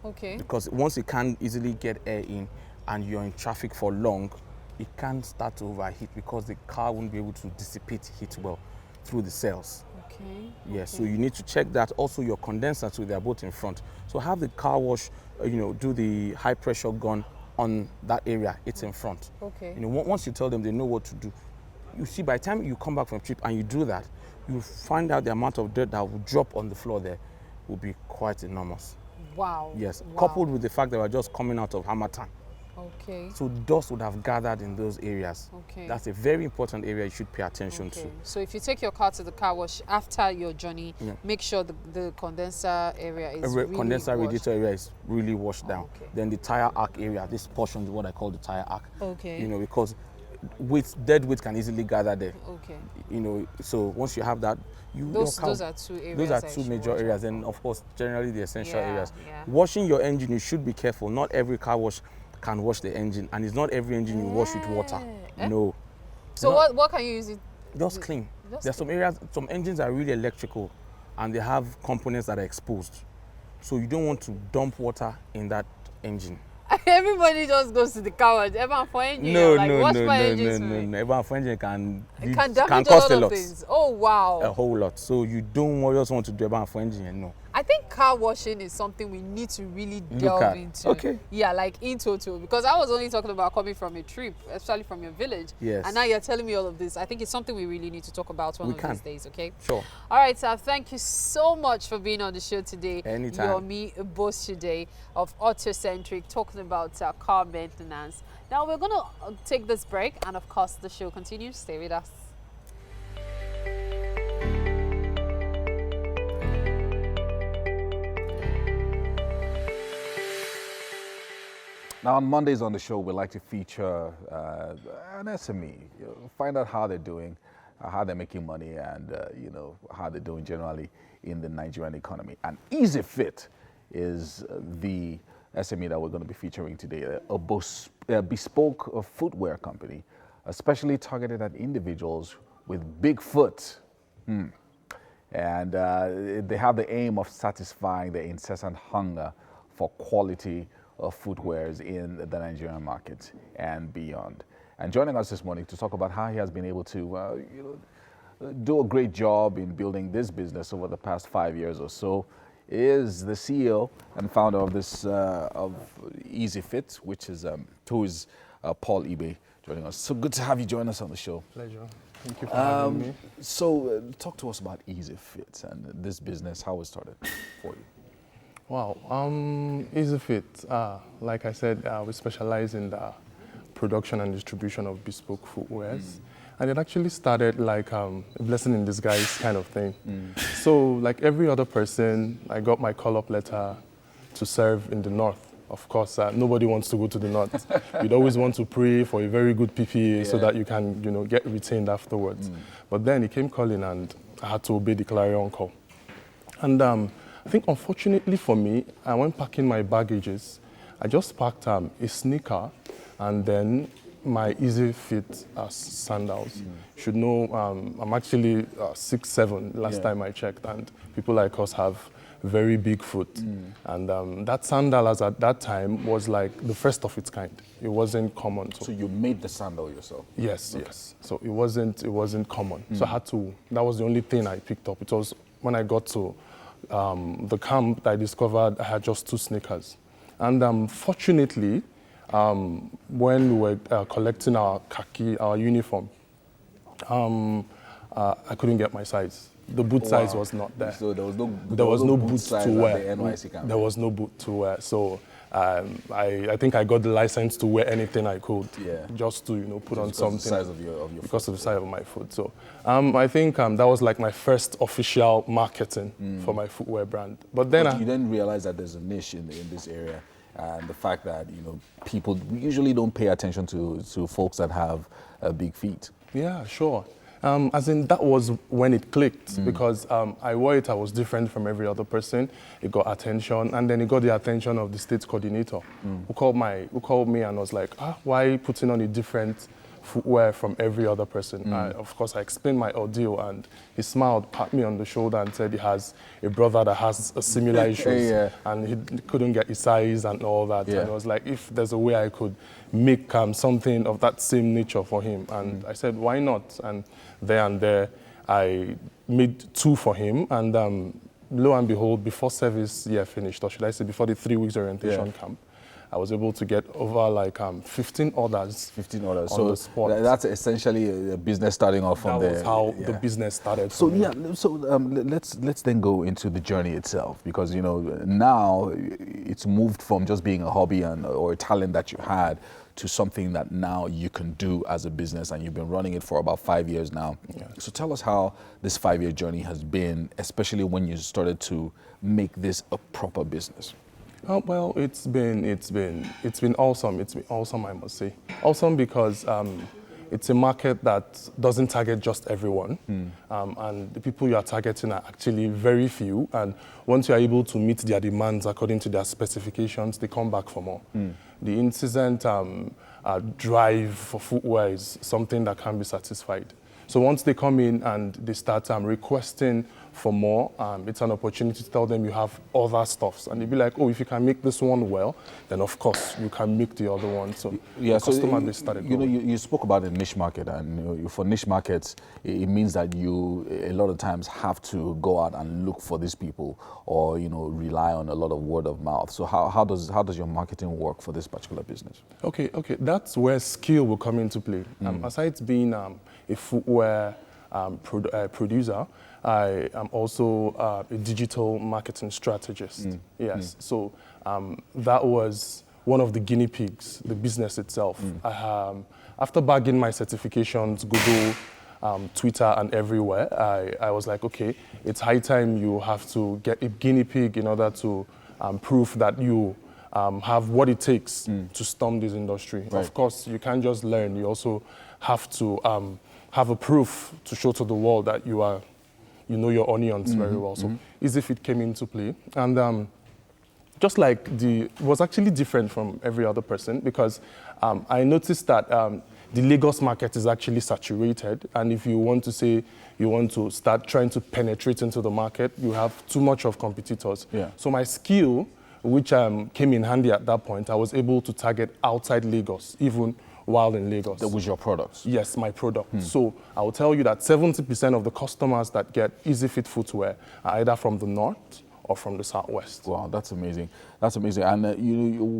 Okay. Because once it can't easily get air in and you're in traffic for long, it can start to overheat because the car won't be able to dissipate heat well through the cells. Okay. Yes, so you need to check that. Also your condensers, so they're both in front. So have the car wash, do the high pressure gun on that area. It's in front. Okay. Once you tell them, they know what to do. You see, by the time you come back from trip and you do that, you find out the amount of dirt that will drop on the floor there will be quite enormous. Wow. Yes, Wow. coupled with the fact that we're just coming out of Harmattan. Okay. So dust would have gathered in those areas. Okay. That's a very important area you should pay attention to. So if you take your car to the car wash after your journey, make sure the condenser area is really condenser washed. radiator area is really washed down. Then the tire arc area, this portion is what I call the tire arc. Okay. Because dead weight can easily gather there. Okay. So once you have that, those are two areas. Those are two major areas, and of course, generally the essential areas. Yeah. Washing your engine, you should be careful. Not every car wash can wash the engine, and it's not every engine you wash with water. No. So what can you use it? Just clean. There's some areas, some engines are really electrical, and they have components that are exposed. So you don't want to dump water in that engine. Everybody just goes to the car wash. Everyone for engine. No. Everyone for engine can damage cost a a lot. Things. Oh wow. A whole lot. So you don't just want to do everyone for engine. No. I think car washing is something we need to really delve into. Okay. Yeah, like in total. Because I was only talking about coming from a trip, especially from your village. Yes. And now you're telling me all of this. I think it's something we really need to talk about one of these days, okay? Sure. All right, sir. Thank you so much for being on the show today. Anytime. Yomi Bosude of Autocentric, talking about car maintenance. Now we're going to take this break, and of course the show continues. Stay with us. Now, on Mondays on the show, we like to feature an SME, find out how they're doing, how they're making money, and how they're doing generally in the Nigerian economy. And Easy Fit is the SME that we're going to be featuring today, a bespoke footwear company, especially targeted at individuals with big foot. And they have the aim of satisfying the incessant hunger for quality of footwears in the Nigerian market and beyond. And joining us this morning to talk about how he has been able to do a great job in building this business over the past 5 years or so is the CEO and founder of this of Easy Fit, who is Paul Ibe, joining us. So good to have you join us on the show. Pleasure. Thank you for having me. So talk to us about Easy Fit and this business, how it started for you. Wow, Easy Fit, like I said, we specialize in the production and distribution of bespoke footwears. And it actually started like a blessing in disguise kind of thing. So like every other person, I got my call-up letter to serve in the north. Of course, nobody wants to go to the north. You'd always want to pray for a very good PPA so that you can, get retained afterwards. But then he came calling and I had to obey the clarion call. And I think unfortunately for me, I went packing my baggages. I just packed a sneaker and then my Easy Fit sandals. You should know I'm actually 6'7" last time I checked, and people like us have very big foot. And that sandal at that time was like the first of its kind. It wasn't common. So you made the sandal yourself? Yes, yes. So it wasn't common. So I had to, that was the only thing I picked up. It was when I got to the camp, I discovered I had just 2 sneakers. And fortunately, when we were collecting our khaki, our uniform, I couldn't get my size. The boot size was not there. So there was no boot size to wear. At the NYC camp. There was no boot to wear. So I think I got the license to wear anything I could, just to put on something. Because of the size of your because of the size of my foot. So I think that was like my first official marketing for my footwear brand. But then you then realize that there's a niche in this area, and the fact that people usually don't pay attention to folks that have big feet. Yeah, sure. As in, that was when it clicked, because I wore it, I was different from every other person. It got attention, and then it got the attention of the state coordinator, who called me and was like, why putting on a different footwear from every other person? Of course, I explained my ordeal, and he smiled, pat me on the shoulder, and said he has a brother that has a similar issues, and he couldn't get his size and all that. And I was like, if there's a way I could make something of that same nature for him, and I said, why not? And there, I made 2 for him, and lo and behold, before service year finished, or should I say before the 3 weeks orientation camp, I was able to get over like 15 orders. 15 orders. On so the spot. That's essentially a business starting off from there. That was how the business started. So let's then go into the journey itself, because now it's moved from just being a hobby or a talent that you had to something that now you can do as a business, and you've been running it for about 5 years now. So tell us how this 5-year journey has been, especially when you started to make this a proper business. Well, it's been awesome. It's been awesome, I must say. Awesome because it's a market that doesn't target just everyone, and the people you are targeting are actually very few. And once you are able to meet their demands according to their specifications, they come back for more. The incessant drive for footwear is something that can be satisfied. So once they come in and they start requesting for more, it's an opportunity to tell them you have other stuffs. And they'll be like, oh, if you can make this one well, then of course you can make the other one. So yeah, the customer base started growing. You spoke about a niche market, and for niche markets, it means that you a lot of times have to go out and look for these people, or rely on a lot of word of mouth. So how does your marketing work for this particular business? Okay, that's where skill will come into play. Aside being a footwear producer, I am also a digital marketing strategist. Yes, so that was one of the guinea pigs, the business itself. After bagging my certifications, Google, Twitter, and everywhere, I was like, okay, it's high time you have to get a guinea pig in order to prove that you have what it takes to storm this industry. Right. Of course, you can't just learn. You also have to have a proof to show to the world that you know your onions very well. So EasyFit came into play. And just like it was actually different from every other person, because I noticed that the Lagos market is actually saturated. And if you want to say you want to start trying to penetrate into the market, you have too much of competitors. Yeah. So my skill, which came in handy at that point, I was able to target outside Lagos, even while in Lagos. That was your products? Yes, my product. So I will tell you that 70% of the customers that get EasyFit footwear are either from the north or from the southwest. Wow, that's amazing. That's amazing. And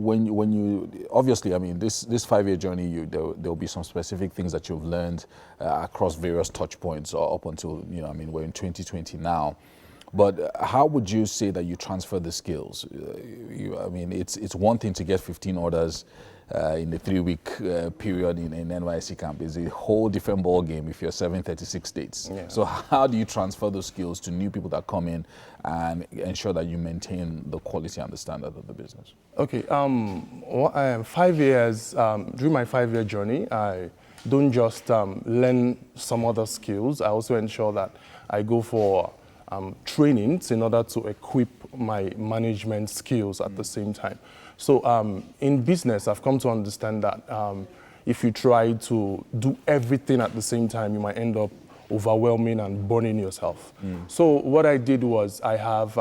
when you obviously, I mean, this 5-year journey, there'll be some specific things that you've learned across various touch points up until we're in 2020 now. But how would you say that you transfer the skills? It's one thing to get 15 orders in the 3-week period in NYC camp. It's a whole different ball game if you're 736 states. Yeah. So how do you transfer those skills to new people that come in and ensure that you maintain the quality and the standard of the business? Okay, 5 years, during my 5-year journey, I don't just learn some other skills. I also ensure that I go for trainings in order to equip my management skills at the same time. So in business, I've come to understand that if you try to do everything at the same time, you might end up overwhelming and burning yourself. So what I did was I have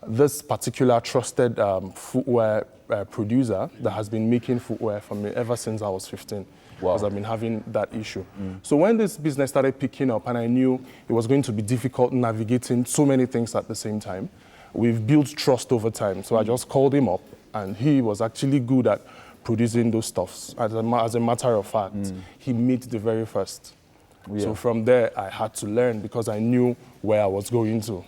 this particular trusted footwear producer that has been making footwear for me ever since I was 15. Because I've been having that issue. So when this business started picking up and I knew it was going to be difficult navigating so many things at the same time, we've built trust over time. So I just called him up, and he was actually good at producing those stuffs. As a matter of fact, he made the very first. Yeah. So from there, I had to learn because I knew where I was going to.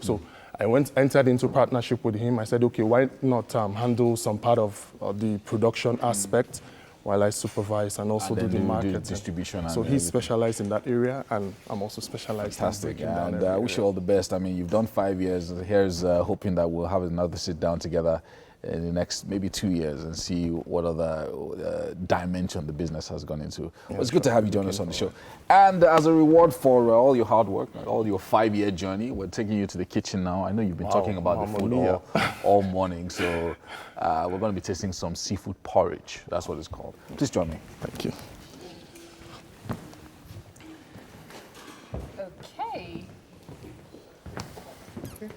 So I entered into partnership with him. I said, okay, why not handle some part of the production aspect while I supervise and also do the marketing. Distribution. So he's specialized in that area, and I'm also specialized in breaking down. And I wish you all the best. I mean, you've done 5 years. Here's hoping that we'll have another sit down together in the next maybe 2 years and see what other dimension the business has gone into. Well, it's good to have you join us on the show. And as a reward for all your hard work, all your 5-year journey, we're taking you to the kitchen now. I know you've been talking about the food all morning, so we're going to be tasting some seafood porridge. That's what it's called. Please join me. Thank you. Okay.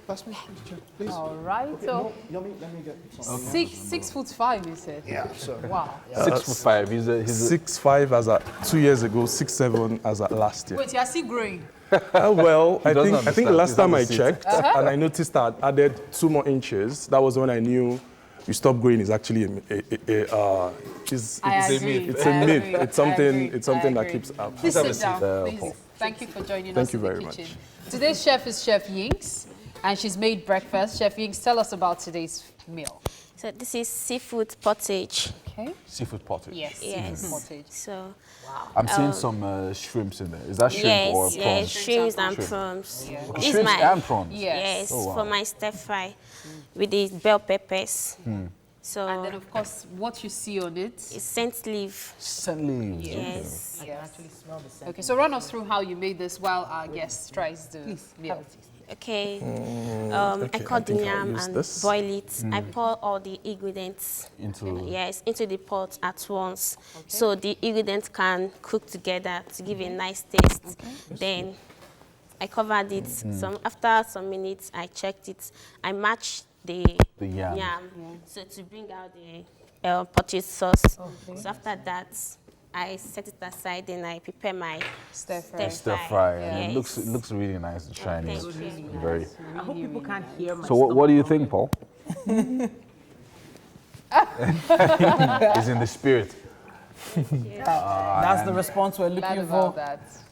Pass me, please. All right. Okay, so let me get some. 6'5", you said. Yeah, sure. Wow. 6'5". He's 6'5" as at 2 years ago, 6'7" as at last year. Wait, you're still growing? Well, I think the last time I checked, and I noticed that I added 2 more inches. That was when I knew you stop growing is actually it's a myth. It's something that keeps up. Please sit down. Please. Thank you for joining us in the kitchen. Today's chef is Chef Yinks, and she's made breakfast. Chef Yinks, tell us about today's meal. So this is seafood pottage. Okay. Seafood pottage. Yes. Pottage. So. Wow. I'm seeing some shrimps in there. Is that shrimp or prawns? Yes, shrimps and prawns. Yeah. Okay, shrimps and prawns? Yes, oh, wow. for my stir fry with the bell peppers. So, and then, of course, what you see on it is scent leaf. Scent leaf. Yes. I can actually smell the scent. Okay, so run us through how you made this while our guest tries the meal. Okay. Okay, I cut the think I'll yam use and this. boil it. I pour all the ingredients into the pot at once, so the ingredients can cook together to give a nice taste. Then I covered it. After some minutes, I checked it. I matched the yam, so to bring out the potato sauce. So after that, I set it aside and I prepare my stir Stir-fry. Yes. It looks really nice and shiny. Thank you. Very. I hope people can't hear my So what do you think, Paul? It's in the spirit. That's the response we're looking for.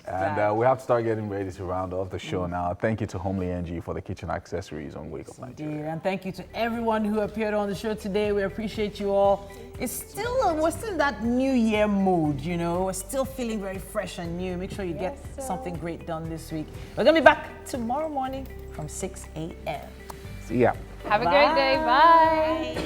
And we have to start getting ready to round off the show now. Thank you to Homely NG for the kitchen accessories on Wake Up Nigeria. And thank you to everyone who appeared on the show today. We appreciate you all. We're still in that New Year mood, you know. We're still feeling very fresh and new. Make sure you get something great done this week. We're gonna be back tomorrow morning from 6 a.m. See ya. Have a great day. Bye.